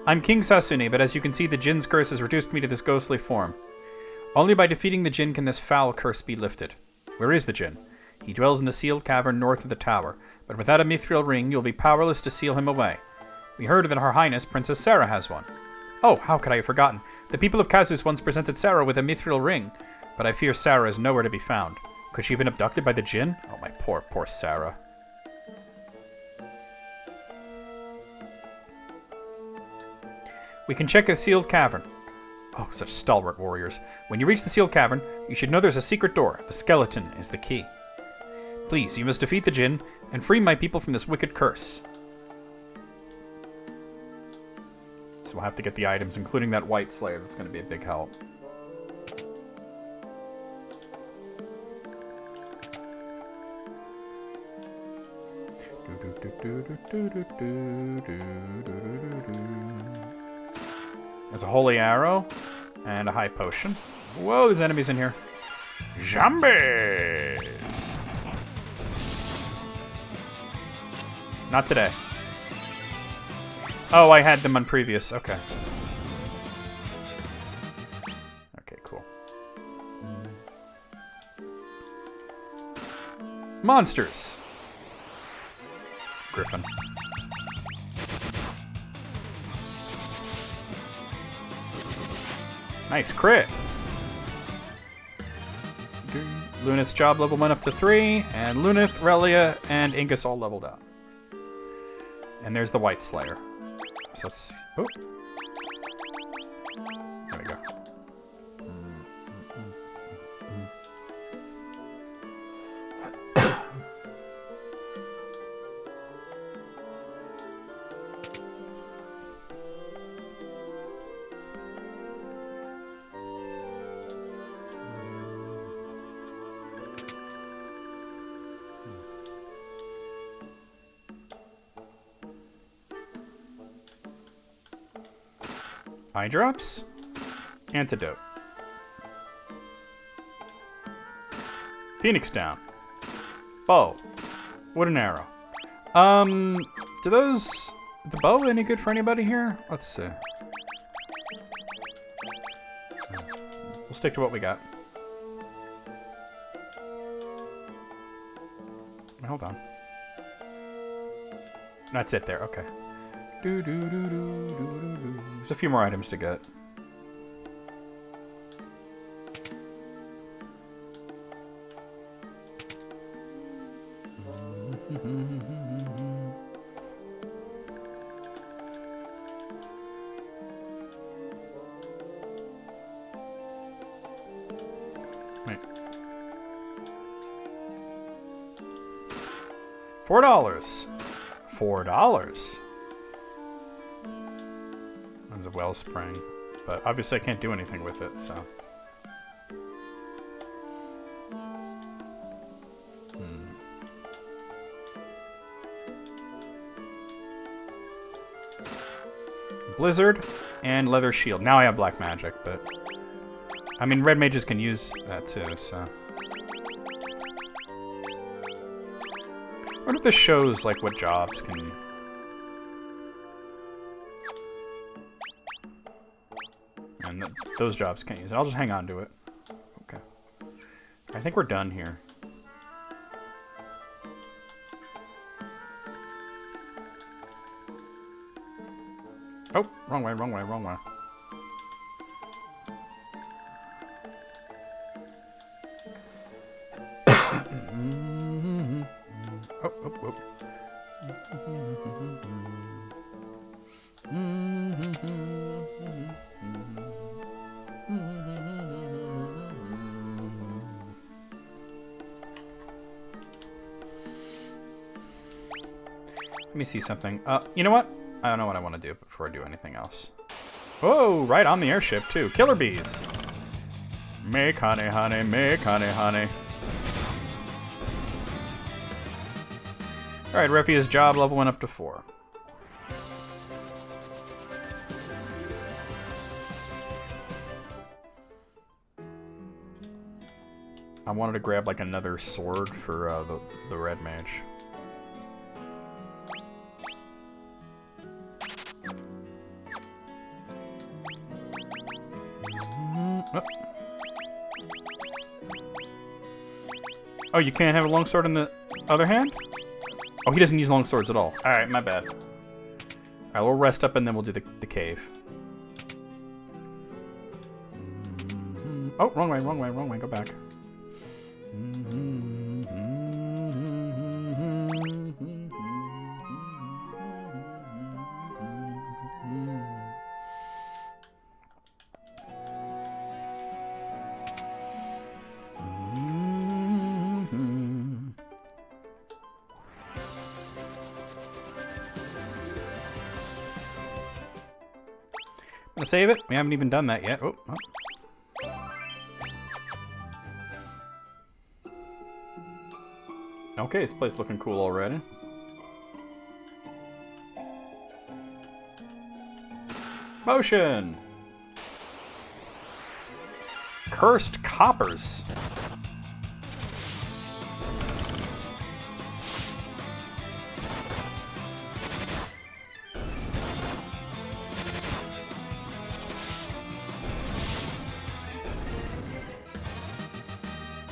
Speaker 1: I'm King Sasune, but as you can see, the Djinn's curse has reduced me to this ghostly form. Only by defeating the Djinn can this foul curse be lifted. Where is the Djinn? He dwells in the sealed cavern north of the tower, but without a mithril ring, you'll be powerless to seal him away. We heard that Her Highness Princess Sarah has one. Oh, how could I have forgotten? The people of Kazus once presented Sarah with a mithril ring, but I fear Sarah is nowhere to be found. Could she have been abducted by the Djinn? Oh, my poor, poor Sarah. We can check the sealed cavern. Oh, such stalwart warriors. When you reach the sealed cavern, you should know there's a secret door. The skeleton is the key. Please, you must defeat the Djinn and free my people from this wicked curse. So we'll have to get the items, including that White Slayer. That's going to be a big help. There's a holy arrow and a high potion. Whoa, there's enemies in here. Zombies! Not today. Oh, I had them on previous. Okay. Monsters. Griffin. Nice crit. Lunith's job level went up to 3, and Lunith, Relia, and Ingus all leveled up. And there's the White Slayer. So let's... Oh. There we go. Eye drops. Antidote. Phoenix down. Bow. Wooden arrow. Do those... The bow any good for anybody here? Let's see. We'll stick to what we got. Hold on. That's it there, okay. There's a few more items to get. Wait. $4. $4. There's a wellspring, but obviously I can't do anything with it, so. Blizzard and leather shield. Now I have black magic, but I mean red mages can use that too, so. I wonder if this shows like what jobs can. And those jobs can't use it. I'll just hang on to it. Okay. I think we're done here. Oh, wrong way, wrong way, wrong way. Oh, oh, oh. Let me see something. You know what? I don't know what I want to do before I do anything else. Oh, right on the airship, too. Killer bees. Make honey, honey, make honey, honey. Alright, Refia's job level went up to 4. I wanted to grab, like, another sword for the red mage. Oh, you can't have a longsword in the other hand? Oh, he doesn't use long swords at all. Alright, my bad. Alright, we'll rest up and then we'll do the cave. Oh, wrong way, wrong way, wrong way. Go back. I'm gonna save it. We haven't even done that yet. Oh, oh. Okay, this place looking cool already. Motion! Cursed coppers.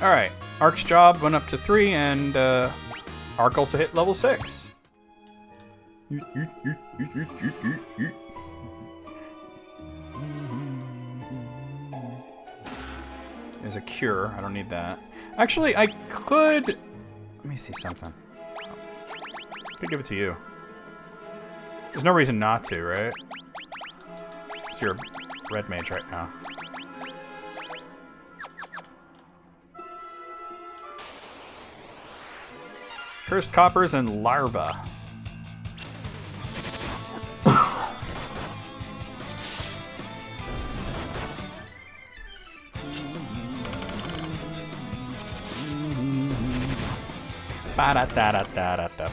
Speaker 1: Alright, Ark's job went up to 3, and Ark also hit level 6. There's a cure. I don't need that. Actually, I could... Let me see something. I could give it to you. There's no reason not to, right? So you're a red mage right now. Cursed Coppers and Larva. Ba-da-da-da-da-da-da.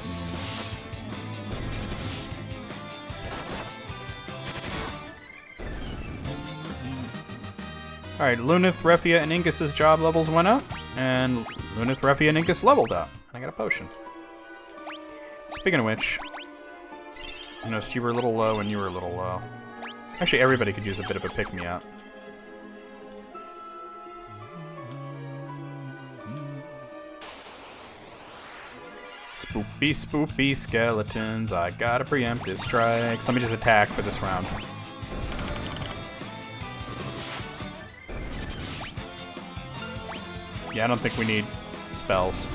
Speaker 1: Alright, Lunith, Refia, and Ingus's job levels went up, and Lunith, Refia, and Ingus leveled up. And I got a potion. Speaking of which, I noticed you were a little low and you were a little low. Actually, everybody could use a bit of a pick-me-up. Spoopy, spoopy skeletons. I got a preemptive strike. So let me just attack for this round. Yeah, I don't think we need spells.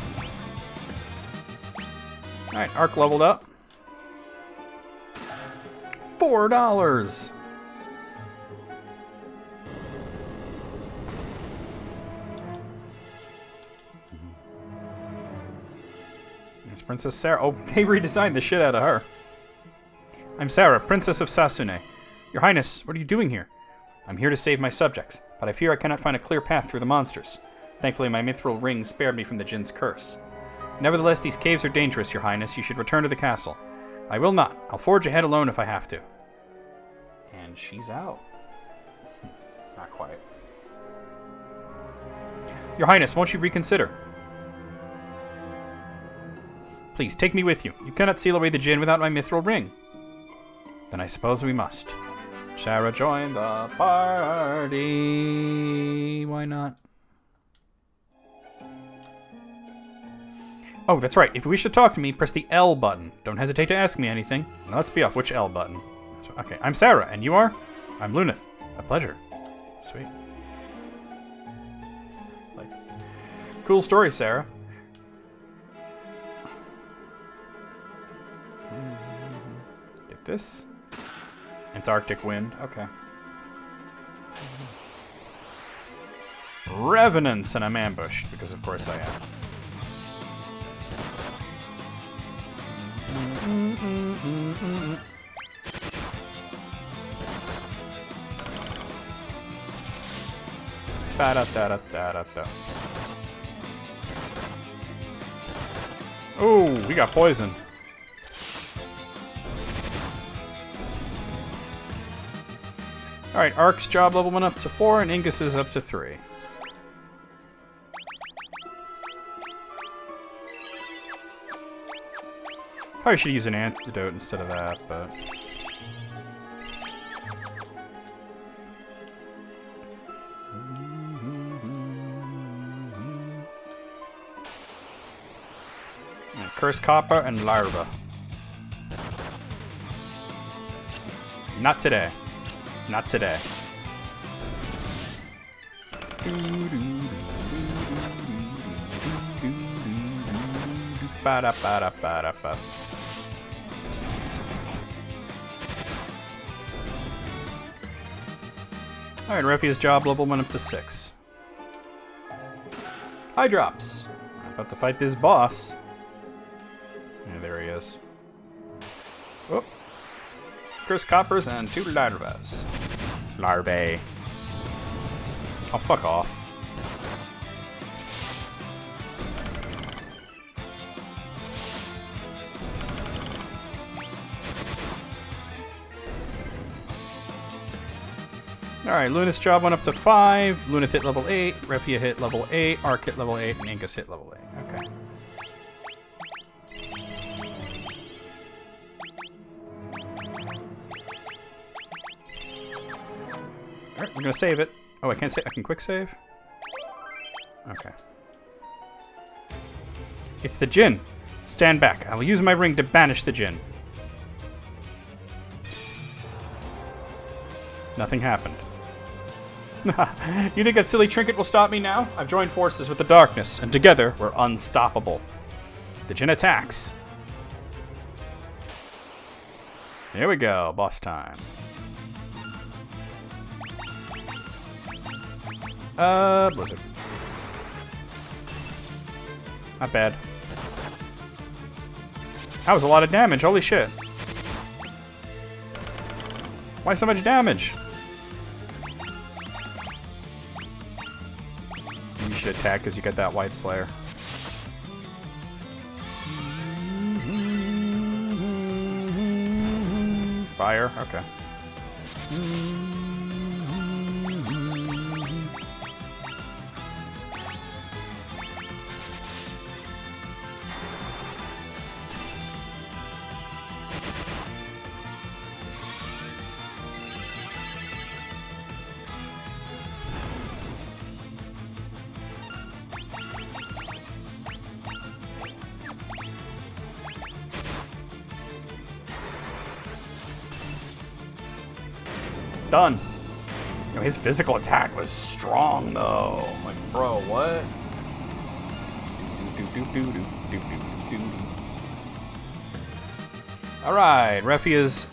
Speaker 1: Alright, Ark leveled up. $4! It's Princess Sarah. Oh, they redesigned the shit out of her. I'm Sarah, Princess of Sasune. Your Highness, what are you doing here? I'm here to save my subjects, but I fear I cannot find a clear path through the monsters. Thankfully, my mithril ring spared me from the Jinn's curse. Nevertheless, these caves are dangerous, Your Highness. You should return to the castle. I will not. I'll forge ahead alone if I have to. And she's out. Not quite. Your Highness, won't you reconsider? Please, take me with you. You cannot seal away the Jinn without my mithril ring. Then I suppose we must. Shara, join the party. Why not? Oh, that's right. If you wish to talk to me, press the L button. Don't hesitate to ask me anything. Now let's be off. Which L button? Okay, I'm Sarah, and you are? I'm Lunith. A pleasure. Sweet. Like, cool story, Sarah. Get this. Antarctic wind. Okay. Revenants, and I'm ambushed, because of course I am. Ba-da-da-da-da-da-da. Oh, we got poison. Alright, Ark's job level went up to 4 and Ingus's up to 3. Probably should use an antidote instead of that, but... Cursed Copper and Larva. Not today. Not today. Ba-da-ba-da-ba-da-ba. Alright, Refia's job level went up to 6. High drops. I'm about to fight this boss. Yeah, there he is. Oh. Cursed Coppers and 2 larvas. Larvae. Oh, fuck off. Alright, Lunith's job went up to 5. Lunith hit level 8. Refia hit level 8. Ark hit level 8. And Ingus hit level 8. Okay. Alright, we're gonna save it. Oh, I can't save. I can quick save? Okay.
Speaker 2: It's the Djinn. Stand back. I will use my ring to banish the Djinn. Nothing happened. You think that silly trinket will stop me now? I've joined forces with the darkness, and together we're unstoppable. The Djinn attacks. Here we go. Boss time. Blizzard. Not bad. That was a lot of damage. Holy shit. Why so much damage? You should attack because you got that White Slayer. Fire? Okay. Done. You know, his physical attack was strong, though. I'm like, bro, what? Alright, Refia's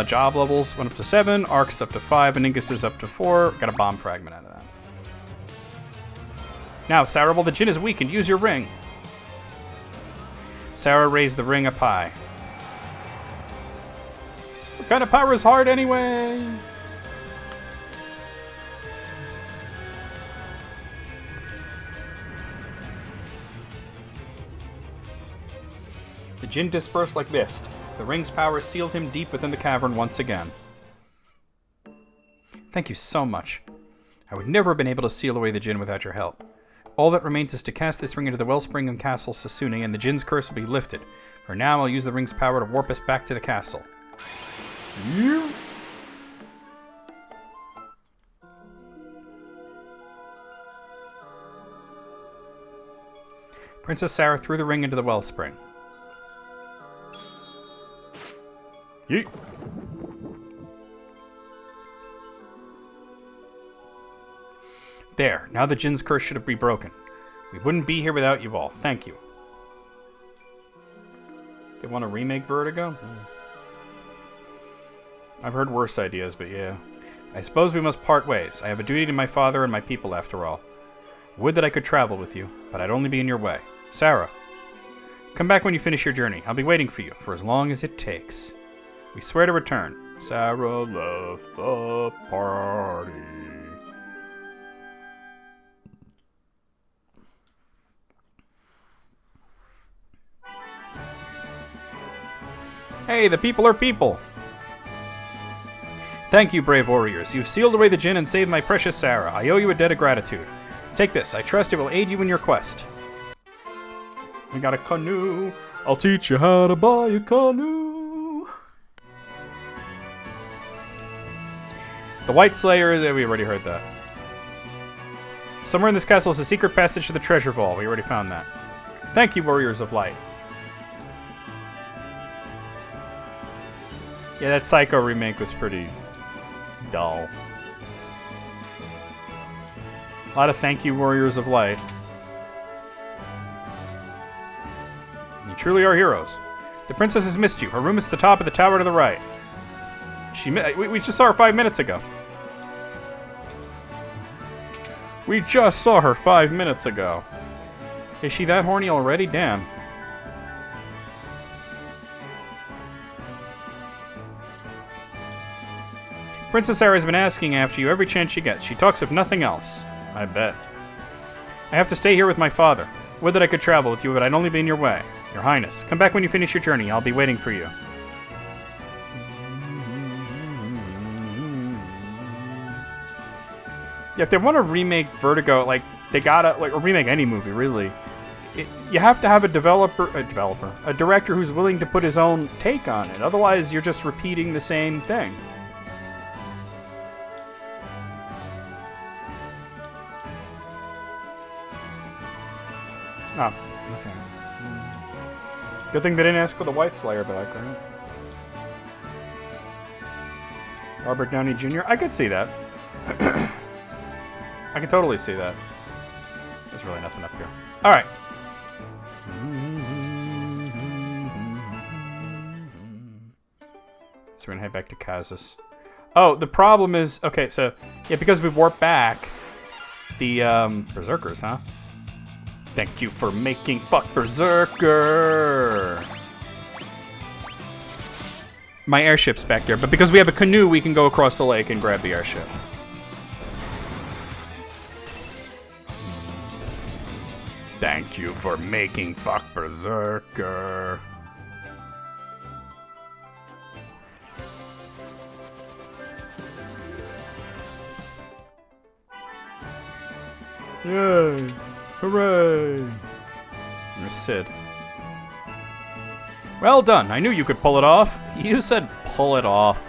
Speaker 2: job levels went up to 7, Ark's up to 5, and Ingus is up to 4. Got a bomb fragment out of that. Now, Sarabel, the Djinn is weakened. Use your ring. Sarah raised the ring up high. What kind of power is hard anyway? The Djinn dispersed like mist. The ring's power sealed him deep within the cavern once again. Thank you so much. I would never have been able to seal away the Djinn without your help. All that remains is to cast this ring into the wellspring in Castle Sasune, and the Djinn's curse will be lifted. For now, I'll use the ring's power to warp us back to the castle. Yeah. Princess Sarah threw the ring into the wellspring. Yeet. There, now the Djinn's curse should be broken. We wouldn't be here without you all. Thank you. They want to remake Vertigo? I've heard worse ideas, but yeah. I suppose we must part ways. I have a duty to my father and my people, after all. Would that I could travel with you, but I'd only be in your way. Sarah, come back when you finish your journey. I'll be waiting for you, for as long as it takes. We swear to return. Sarah left the party. Hey, the people are people. Thank you, brave warriors. You've sealed away the Djinn and saved my precious Sarah. I owe you a debt of gratitude. Take this. I trust it will aid you in your quest. We got a canoe. I'll teach you how to buy a canoe. The White Slayer, we already heard that. Somewhere in this castle is a secret passage to the treasure vault. We already found that. Thank you, Warriors of Light. Yeah, that Psycho remake was pretty dull. A lot of thank you, Warriors of Light. You truly are heroes. The princess has missed you. Her room is at the top of the tower to the right. We just saw her 5 minutes ago. We just saw her 5 minutes ago. Is she that horny already? Damn. Princess Sarah has been asking after you every chance she gets. She talks of nothing else. I bet. I have to stay here with my father. Would that I could travel with you, but I'd only be in your way. Your Highness, come back when you finish your journey. I'll be waiting for you. Yeah, if they want to remake Vertigo, like, they gotta, like, or remake any movie, really. You have to have a director who's willing to put his own take on it. Otherwise, you're just repeating the same thing. Oh, that's right. Good thing they didn't ask for the White Slayer back, right? Robert Downey Jr. I could see that. I can totally see that. There's really nothing up here. All right. So we're gonna head back to Kazus. Oh, the problem is, okay, so yeah, because we warped back, the Berserkers, huh? Thank you for making fuck Berserker. My airship's back there, but because we have a canoe, we can go across the lake and grab the airship. Thank you for making fuck Berserker. Yay! Hooray! There's Sid. Well done. I knew you could pull it off. You said pull it off.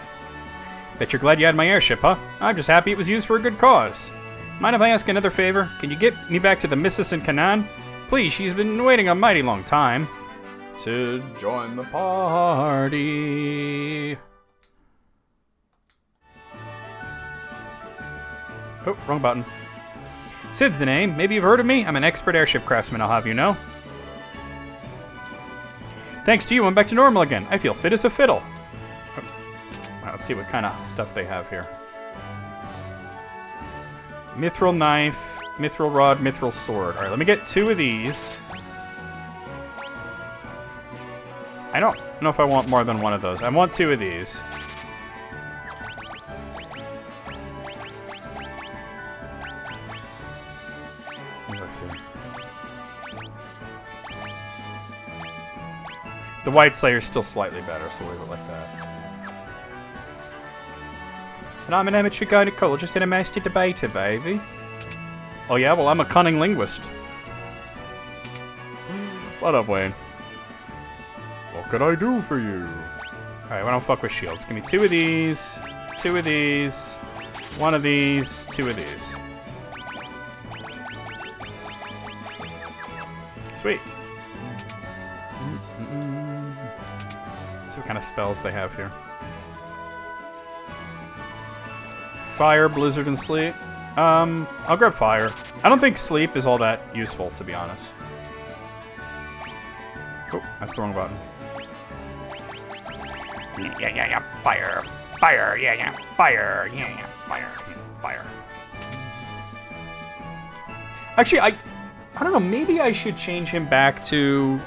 Speaker 2: Bet you're glad you had my airship, huh? I'm just happy it was used for a good cause. Mind if I ask another favor? Can you get me back to the Missus in Canaan? Please, she's been waiting a mighty long time. Sid, join the party. Oh, wrong button. Sid's the name. Maybe you've heard of me? I'm an expert airship craftsman, I'll have you know. Thanks to you, I'm back to normal again. I feel fit as a fiddle. Oh. Well, let's see what kind of stuff they have here. Mithril knife, mithril rod, mithril sword. Alright, let me get 2 of these. I don't know if I want more than 1 of those. I want 2 of these. Let's see. The White Slayer's still slightly better, so we'll leave it like that. And I'm an amateur gynecologist and a master debater, baby. Oh yeah? Well, I'm a cunning linguist. What up, Wayne? What can I do for you? Alright, we don't fuck with shields. Give me 2 of these, 2 of these, 1 of these, 2 of these. Sweet. See what kind of spells they have here. Fire, blizzard, and sleep. I'll grab fire. I don't think sleep is all that useful, to be honest. Oh, that's the wrong button. Yeah, fire, fire, yeah, fire, yeah, fire, fire. Actually, I don't know, maybe I should change him back to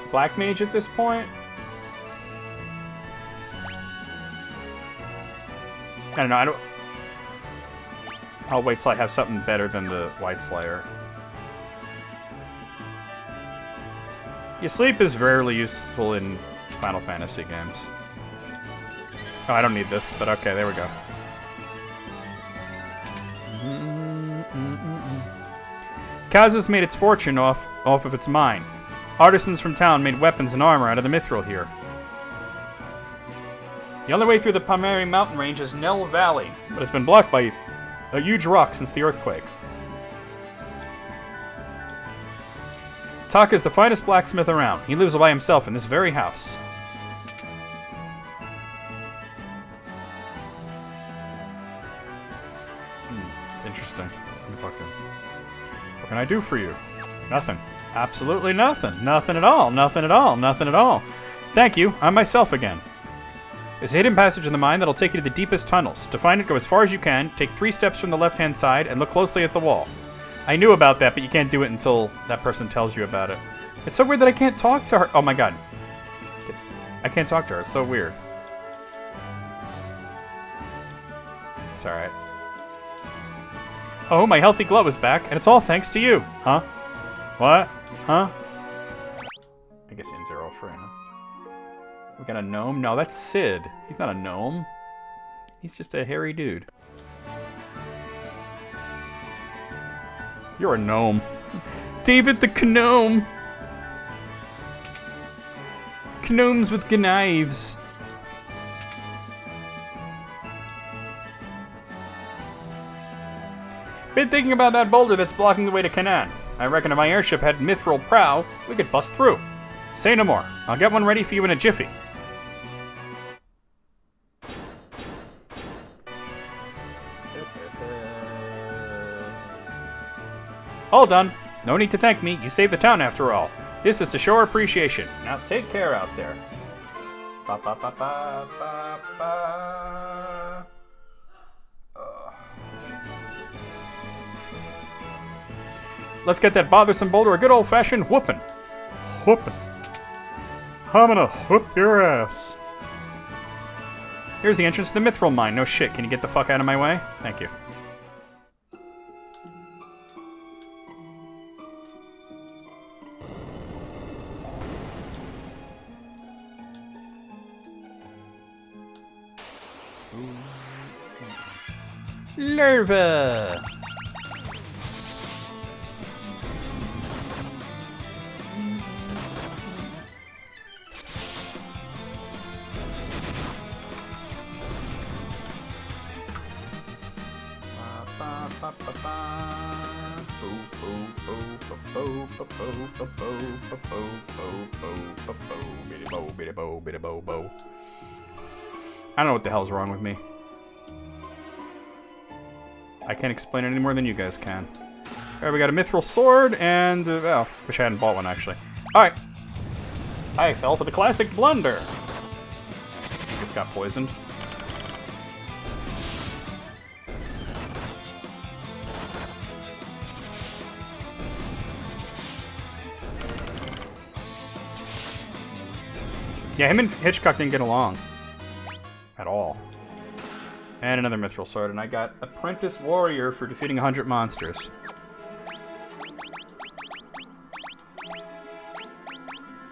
Speaker 2: Black Mage at this point. I don't know, I'll wait till I have something better than the White Slayer. Yeah, sleep is rarely useful in Final Fantasy games. Oh, I don't need this, but okay, there we go. Kazus made its fortune off of its mine. Artisans from town made weapons and armor out of the mithril here. The only way through the Pameri mountain range is Nell Valley, but it's been blocked by a huge rock since the earthquake. Taka is the finest blacksmith around. He lives by himself in this very house. It's interesting. Let me talk to him. What can I do for you? Nothing. Absolutely nothing. Nothing at all. Nothing at all. Nothing at all. Thank you. I'm myself again. There's a hidden passage in the mine that'll take you to the deepest tunnels. To find it, go as far as you can, take 3 steps from the left-hand side, and look closely at the wall. I knew about that, but you can't do it until that person tells you about it. It's so weird that I can't talk to her. Oh my god. I can't talk to her. It's so weird. It's alright. Oh, my healthy glow is back, and it's all thanks to you. Huh? What? Huh? I guess ends are all free, huh? We got a gnome? No, that's Sid. He's not a gnome. He's just a hairy dude. You're a gnome. David the Gnome! Gnomes with knives. Been thinking about that boulder that's blocking the way to Canaan. I reckon if my airship had mithril prow, we could bust through. Say no more. I'll get one ready for you in a jiffy. All done. No need to thank me. You saved the town after all. This is to show our appreciation. Now take care out there. Ba, ba, ba, ba, ba, ba. Let's get that bothersome boulder a good old-fashioned whooping. Whooping. I'm gonna whoop your ass. Here's the entrance to the mithril mine. No shit. Can you get the fuck out of my way? Thank you.
Speaker 1: Larva!
Speaker 2: I don't know what the hell's wrong with me. I can't explain it any more than you guys can. Alright, we got a mithril sword and... well, wish I hadn't bought one, actually. Alright. I fell for the classic blunder. I just got poisoned. Yeah, him and Hitchcock didn't get along. At all. And another mithril sword, and I got Apprentice Warrior for defeating 100 monsters.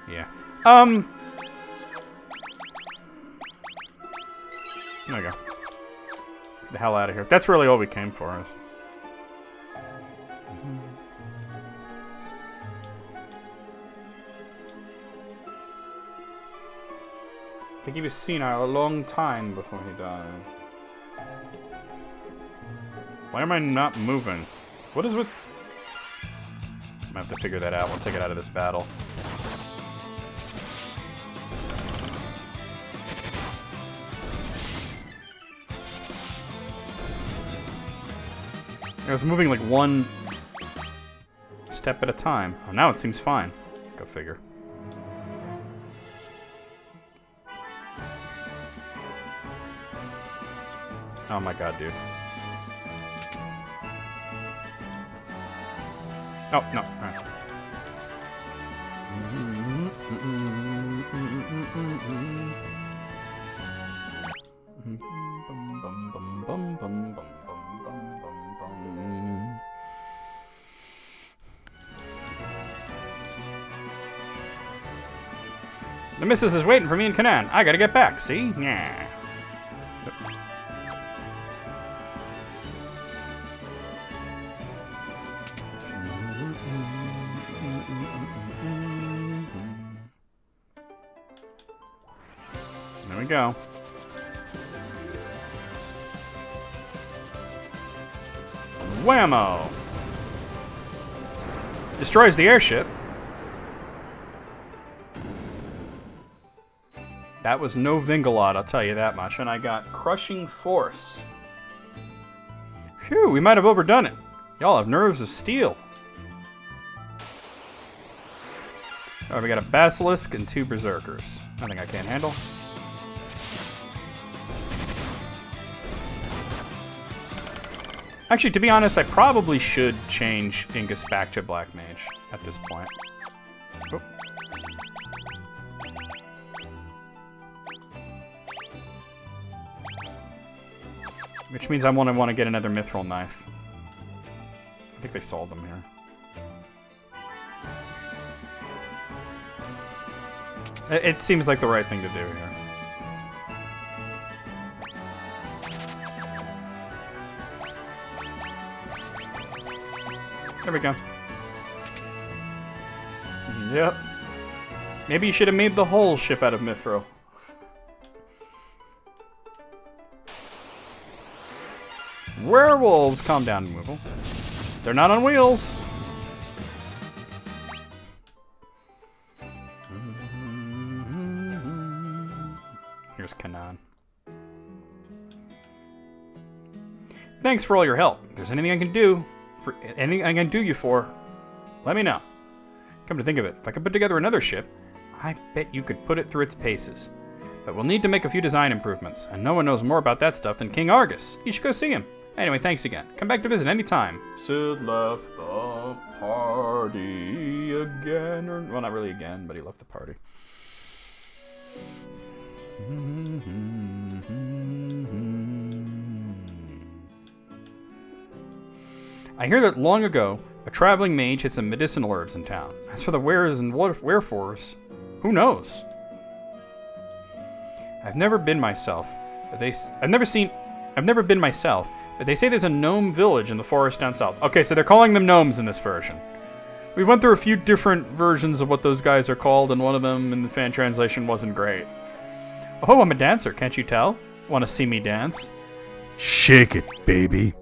Speaker 2: Yeah. There we go. Get the hell out of here. That's really all we came for. I think he was senile a long time before he died. Why am I not moving? What is with... I'm gonna have to figure that out once I get out of this battle. I was moving like one step at a time. Oh, now it seems fine. Go figure. Oh my god, dude. Oh, no. Alright. The missus is waiting for me in Canaan. I gotta get back, see? Yeah. There we go. Whammo! Destroys the airship. That was no Vingalot, I'll tell you that much. And I got Crushing Force. Phew, we might have overdone it. Y'all have nerves of steel. Alright, we got a Basilisk and 2 Berserkers. Nothing I can't handle. Actually, to be honest, I probably should change Ingus back to Black Mage at this point. Oh. Which means I want to get another Mithril Knife. I think they sold them here. It seems like the right thing to do here. There we go. Yep. Maybe you should have made the whole ship out of Mithril. Werewolves! Calm down, Moogle. They're not on wheels! Here's Kanan. Thanks for all your help. If there's anything I can do, you for, let me know. Come to think of it, if I could put together another ship, I bet you could put it through its paces. But we'll need to make a few design improvements, and no one knows more about that stuff than King Argus. You should go see him. Anyway, thanks again. Come back to visit anytime. Sid left the party again. Well, not really again, but he left the party. I hear that long ago, a traveling mage hid some medicinal herbs in town. As for the wheres and wherefores, who knows? I've never been myself, but I've never been myself, but they say there's a gnome village in the forest down south. Okay, so they're calling them gnomes in this version. We went through a few different versions of what those guys are called, and one of them in the fan translation wasn't great. Oh, I'm a dancer, can't you tell? Want to see me dance? Shake it, baby.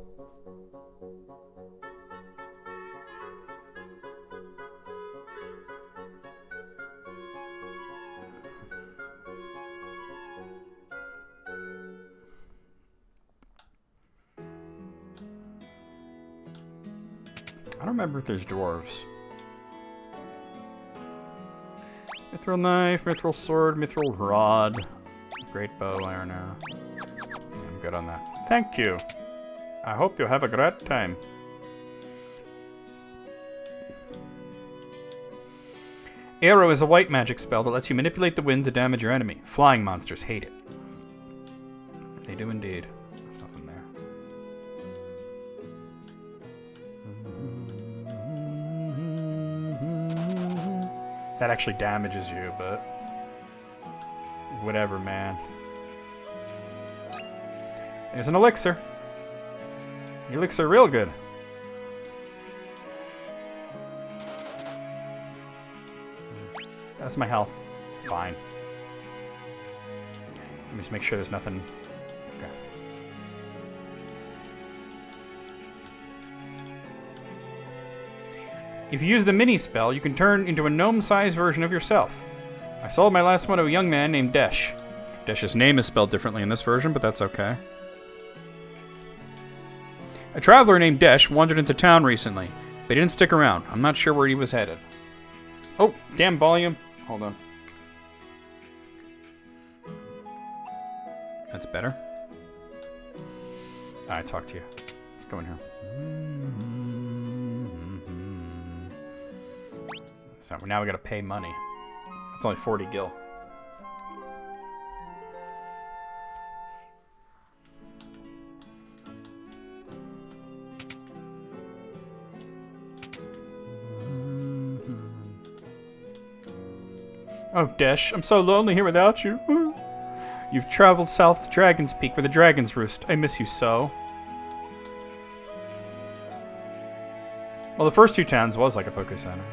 Speaker 2: I don't remember if there's dwarves. Mithril knife, mithril sword, mithril rod, great bow, iron arrow. I'm good on that. Thank you. I hope you have a great time. Arrow is a white magic spell that lets you manipulate the wind to damage your enemy. Flying monsters hate it. They do indeed. There's nothing there. That actually damages you, but whatever, man. There's an elixir. The elixir real good. That's my health. Fine. Let me just make sure there's nothing. Okay. If you use the mini spell, you can turn into a gnome-sized version of yourself. I sold my last one to a young man named Desh. Desh's name is spelled differently in this version, but that's okay. A traveler named Desh wandered into town recently, but he didn't stick around. I'm not sure where he was headed. Oh, damn volume. Hold on. That's better. I talk to you. Let's go in here. So now we gotta pay money. It's only 40 gil. Oh, Desh, I'm so lonely here without you. You've traveled south to Dragon's Peak where the dragons roost. I miss you so. Well, the first two towns was like a Poké Center.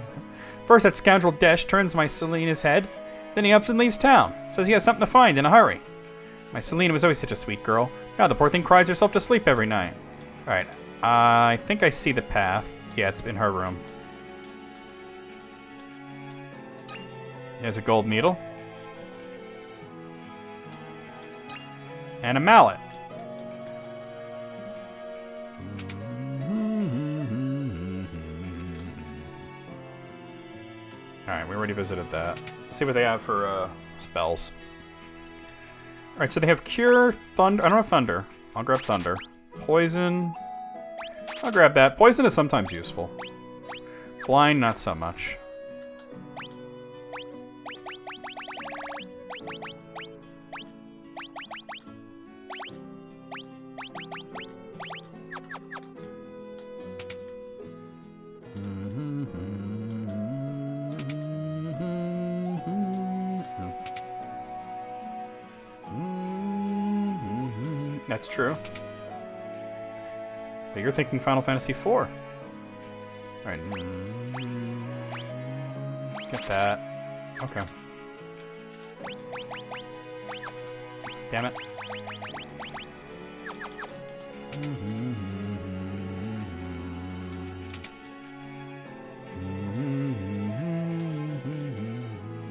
Speaker 2: First, that scoundrel Desh turns my Selena's head. Then he ups and leaves town. Says he has something to find in a hurry. My Selena was always such a sweet girl. Now the poor thing cries herself to sleep every night. Alright, I think I see the path. Yeah, it's in her room. There's a gold needle. And a mallet. Alright, we already visited that. Let's see what they have for spells. Alright, so they have Cure, Thunder. I don't have Thunder. I'll grab Thunder. Poison. I'll grab that. Poison is sometimes useful. Blind, not so much. That's true. But you're thinking Final Fantasy IV. Alright. Get that. Okay. Damn it.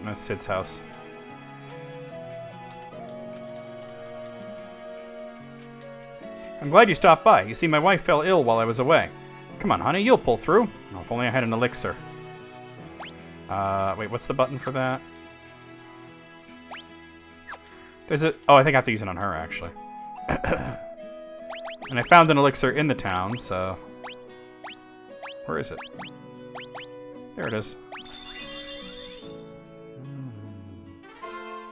Speaker 2: That's Sid's house. I'm glad you stopped by. You see, my wife fell ill while I was away. Come on, honey, you'll pull through. Oh, if only I had an elixir. Wait, what's the button for that? There's a... Oh, I think I have to use it on her, actually. And I found an elixir in the town, so... Where is it? There it is.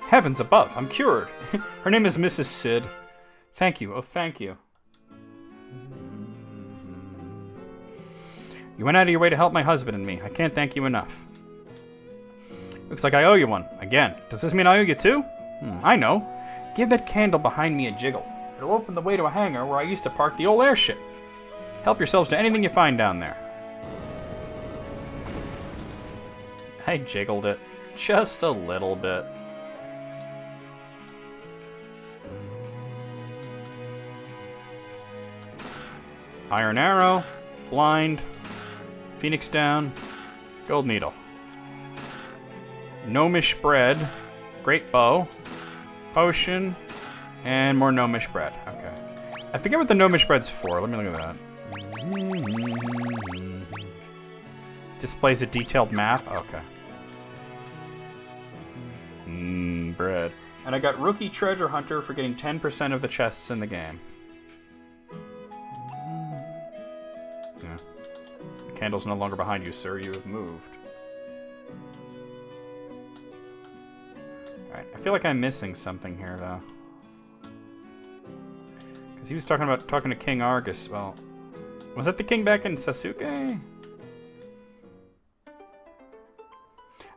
Speaker 2: Heavens above, I'm cured. Her name is Mrs. Sid. Thank you, oh thank you. You went out of your way to help my husband and me. I can't thank you enough. Looks like I owe you one. Again. Does this mean I owe you two? I know. Give that candle behind me a jiggle. It'll open the way to a hangar where I used to park the old airship. Help yourselves to anything you find down there. I jiggled it. Just a little bit. Iron arrow. Blind. Phoenix down. Gold needle. Gnomish bread. Great bow. Potion. And more gnomish bread. Okay. I forget what the gnomish bread's for. Let me look at that. Displays a detailed map. Okay. Bread. And I got Rookie Treasure Hunter for getting 10% of the chests in the game. Yeah. The candle's no longer behind you, sir. You have moved. Alright, I feel like I'm missing something here, though. Because he was talking to King Argus. Well, was that the king back in Sasuke?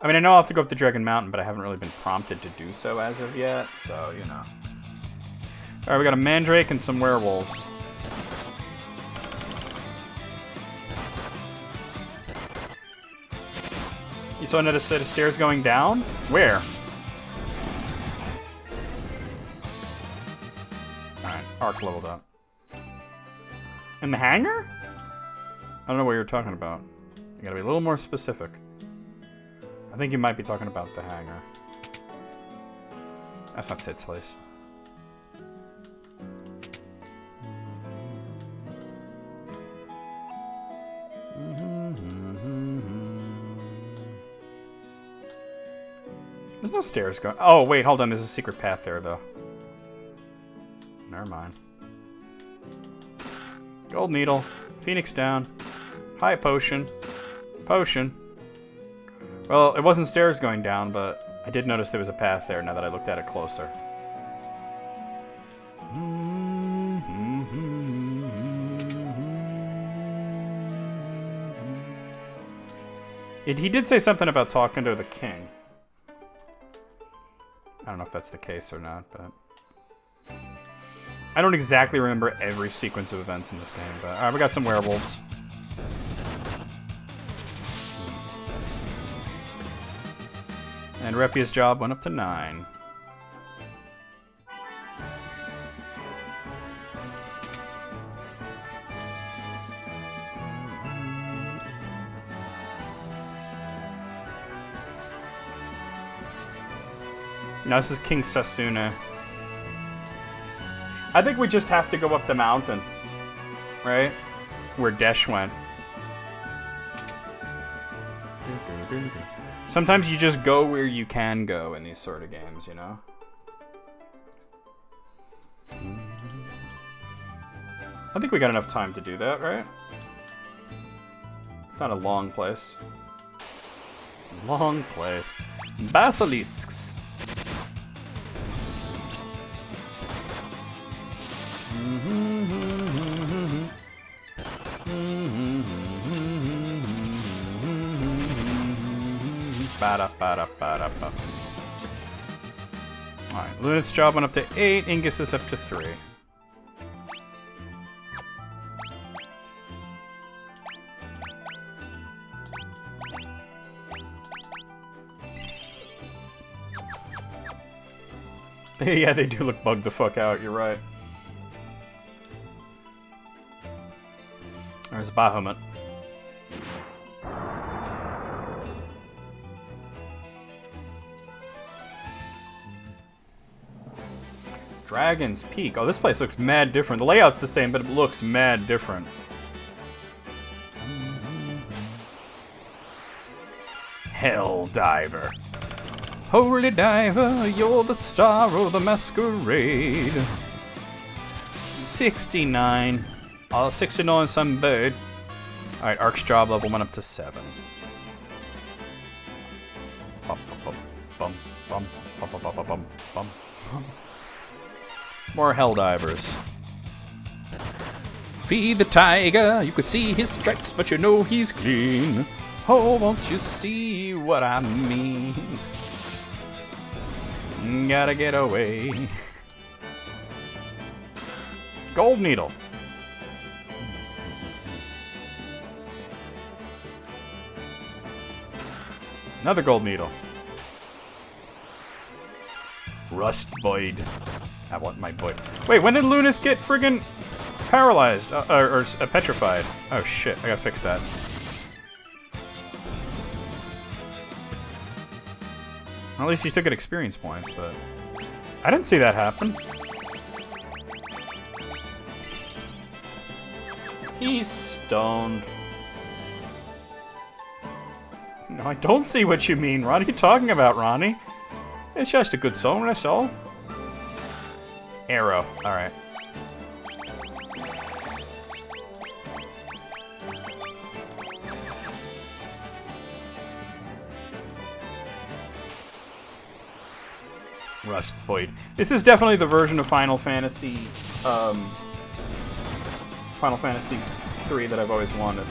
Speaker 2: I mean, I know I'll have to go up the Dragon Mountain, but I haven't really been prompted to do so as of yet, so, you know. Alright, we got a Mandrake and some werewolves. You saw another set of stairs going down? Where? Alright, Arc leveled up. In the hangar? I don't know what you're talking about. You gotta be a little more specific. I think you might be talking about the hangar. That's not Sid's place. There's no stairs going... Oh, wait, hold on. There's a secret path there, though. Never mind. Gold needle. Phoenix down. High potion. Potion. Well, it wasn't stairs going down, but I did notice there was a path there now that I looked at it closer. He did say something about talking to the king. I don't know if that's the case or not, but... I don't exactly remember every sequence of events in this game, but... Alright, we got some werewolves. And Repia's job went up to 9. Now this is King Sasune. I think we just have to go up the mountain. Right? Where Desh went. Sometimes you just go where you can go in these sort of games, you know? I think we got enough time to do that, right? It's not a long place. Long place. Basilisks. Ba-da-ba-da-ba-da-ba. Alright, Luneth's job went up to 8, Ingus is up to 3. Yeah, they do look bugged the fuck out, you're right. There's Bahamut. Dragon's Peak. Oh, this place looks mad different. The layout's the same, but it looks mad different. Hell Diver. Holy Diver, you're the star of the masquerade. 69. 69 some bird. Alright, Ark's job level went up to 7. Bum, bum, bum, bum, bum, bum, bum, bum, bum. More Helldivers. Feed the tiger, you could see his stripes, but you know he's clean. Oh, won't you see what I mean? Gotta get away. Gold Needle. Another Gold Needle. Rust Void. I want my Void. Wait, when did Lunas get friggin' paralyzed? Or petrified? Oh shit, I gotta fix that. Well, at least you still get experience points, but... I didn't see that happen. He's stoned. No, I don't see what you mean, Ron. What are you talking about, Ronnie? It's just a good song, that's all. Arrow. Alright. Rust Void. This is definitely the version of Final Fantasy 3 that I've always wanted.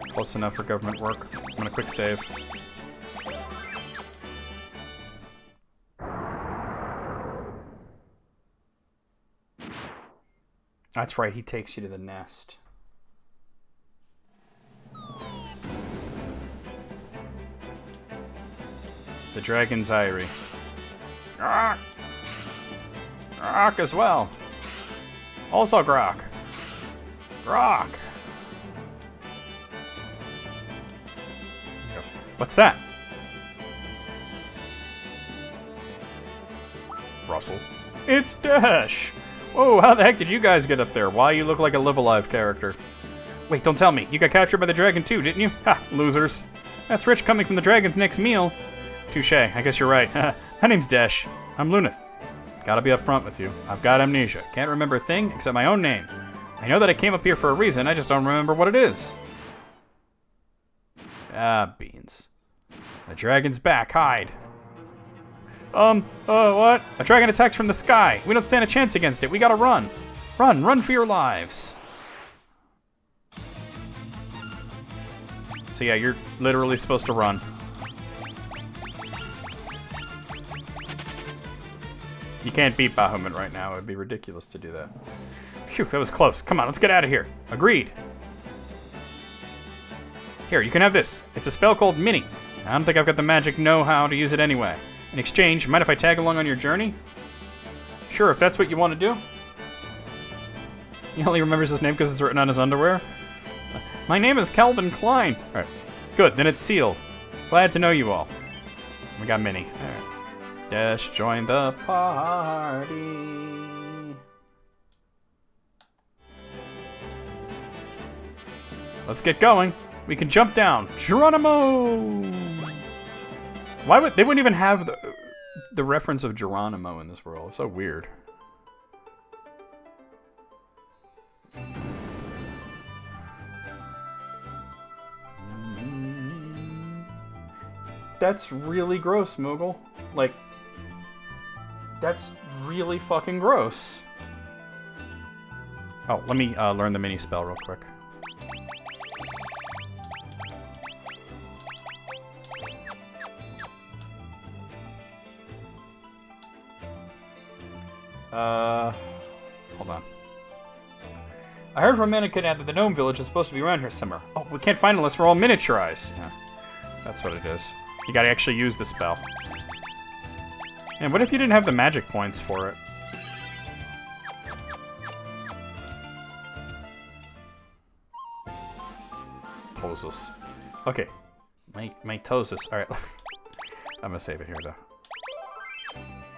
Speaker 2: Close enough for government work. I'm gonna quick save. That's right, he takes you to the nest. The Dragon's Eyrie. Grok! Grok as well. Also Grok. Grok! What's that? Russell. It's Dash! Whoa, how the heck did you guys get up there? Why, you look like a Live Alive character. Wait, don't tell me. You got captured by the dragon too, didn't you? Ha, losers. That's rich coming from the dragon's next meal. Touché, I guess you're right. My name's Dash. I'm Luneth. Gotta be upfront with you. I've got amnesia. Can't remember a thing except my own name. I know that I came up here for a reason, I just don't remember what it is. Ah, beans. The dragon's back, hide. What? A dragon attacks from the sky. We don't stand a chance against it. We gotta run. Run for your lives. So yeah, you're literally supposed to run. You can't beat Bahamut right now. It would be ridiculous to do that. Phew, that was close. Come on, let's get out of here. Agreed. Here, you can have this. It's a spell called Mini. I don't think I've got the magic know-how to use it anyway. In exchange, mind if I tag along on your journey? Sure, if that's what you want to do. He only remembers his name because it's written on his underwear. My name is Calvin Klein. Alright, good, then it's sealed. Glad to know you all. We got Minnie. Alright. Dash, join the party. Let's get going. We can jump down. Geronimo! Why would they wouldn't even have the reference of Geronimo in this world? It's so weird. That's really gross, Moogle. Like, that's really fucking gross. Oh, let me learn the mini spell real quick. Hold on. I heard from Mannequin that the Gnome Village is supposed to be around here somewhere. Oh, we can't find it unless we're all miniaturized. Yeah, that's what it is. You gotta actually use the spell. And what if you didn't have the magic points for it? Tosus. Okay. My Tosus. Alright. I'm gonna save it here, though.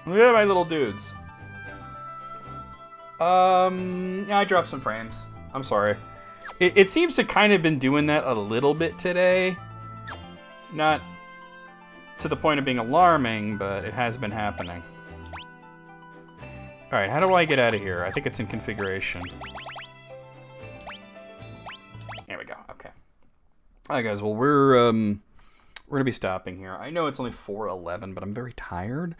Speaker 2: Look at my little dudes. Yeah, I dropped some frames. I'm sorry. It seems to kind of been doing that a little bit today. Not to the point of being alarming, but it has been happening. Alright, how do I get out of here? I think it's in configuration. There we go, okay. Alright guys, well we're gonna be stopping here. I know it's only 4:11, but I'm very tired.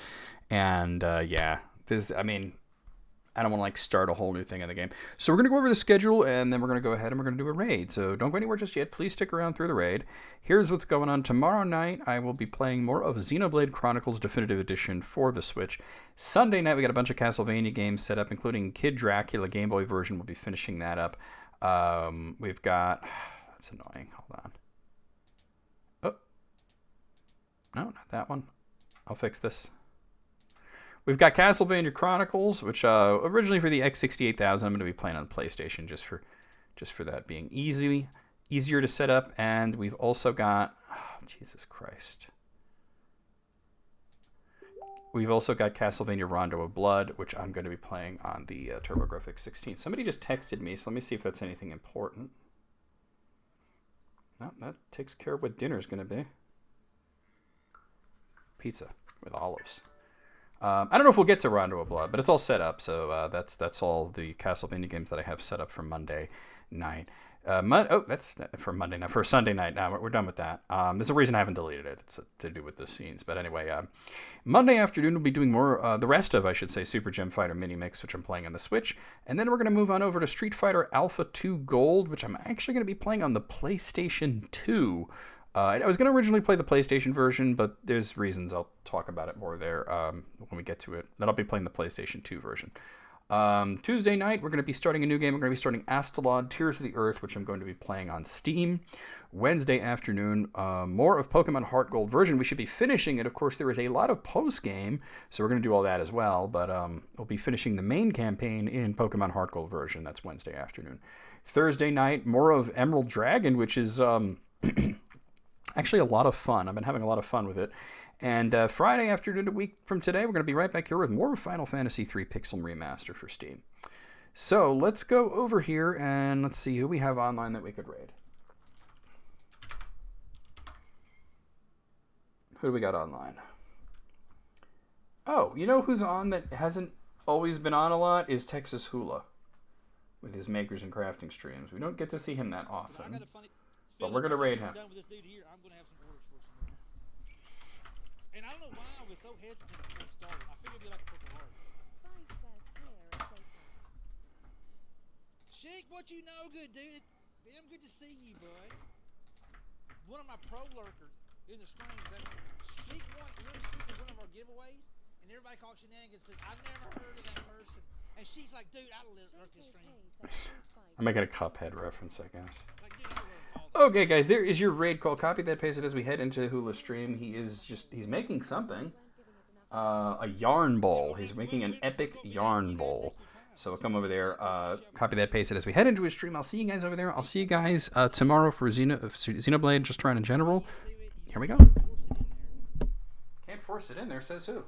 Speaker 2: And yeah, I don't want to like start a whole new thing in the game. So we're going to go over the schedule, and then we're going to go ahead and we're going to do a raid. So don't go anywhere just yet. Please stick around through the raid. Here's what's going on. Tomorrow night, I will be playing more of Xenoblade Chronicles Definitive Edition for the Switch. Sunday night, we got a bunch of Castlevania games set up, including Kid Dracula Game Boy version. We'll be finishing that up. We've got... That's annoying. Hold on. Oh. No, not that one. I'll fix this. We've got Castlevania Chronicles, which originally for the X68000, I'm going to be playing on PlayStation just for that being easier to set up. And we've also got, oh, Jesus Christ. We've also got Castlevania Rondo of Blood, which I'm going to be playing on the TurboGrafx 16. Somebody just texted me, so let me see if that's anything important. No, that takes care of what dinner's going to be. Pizza with olives. I don't know if we'll get to Rondo of Blood, but it's all set up. So that's all the Castlevania games that I have set up for Monday night. That's for Monday night. For Sunday night. Now we're done with that. There's a reason I haven't deleted it. It's to do with the scenes. But anyway, Monday afternoon we'll be doing more. The rest of, I should say, Super Gem Fighter Mini Mix, which I'm playing on the Switch, and then we're going to move on over to Street Fighter Alpha 2 Gold, which I'm actually going to be playing on the PlayStation 2. I was going to originally play the PlayStation version, but there's reasons. I'll talk about it more there when we get to it. Then I'll be playing the PlayStation 2 version. Tuesday night, we're going to be starting a new game. We're going to be starting Astalon Tears of the Earth, which I'm going to be playing on Steam. Wednesday afternoon, more of Pokemon Heart Gold version. We should be finishing it. Of course, there is a lot of post-game, so we're going to do all that as well. But we'll be finishing the main campaign in Pokemon Heart Gold version. That's Wednesday afternoon. Thursday night, more of Emerald Dragon, which is... actually a lot of fun. I've been having a lot of fun with it. And Friday afternoon, a week from today, we're going to be right back here with more Final Fantasy III Pixel Remaster for Steam. So let's go over here and let's see who we have online that we could raid. Who do we got online? Oh, you know who's on that hasn't always been on a lot is Texas Hula with his makers and crafting streams. We don't get to see him that often. But we're going to raid him.
Speaker 3: Done with this dude here, I'm going to have some orders for some more. And I don't know why I was so hesitant to get started. I figured it'd be like a purple heart. Sheik, what you know, good dude? Damn good to see you, bud. One of my pro lurkers in the stream, Sheik was one of our giveaways, and everybody called shenanigans and said, I've never heard of that person. And she's like, dude, I lurk this stream.
Speaker 2: I'm making a Cuphead reference, I guess.
Speaker 3: Like, dude, I lurk all that.
Speaker 2: Okay, guys, there is your raid call. Copy that, paste it as we head into Hula stream. He's making something. A yarn bowl. He's making an epic yarn bowl. So we'll come over there, copy that, paste it as we head into his stream. I'll see you guys over there. I'll see you guys tomorrow for Xenoblade, just trying in general. Here we go. Can't force it in there, says who?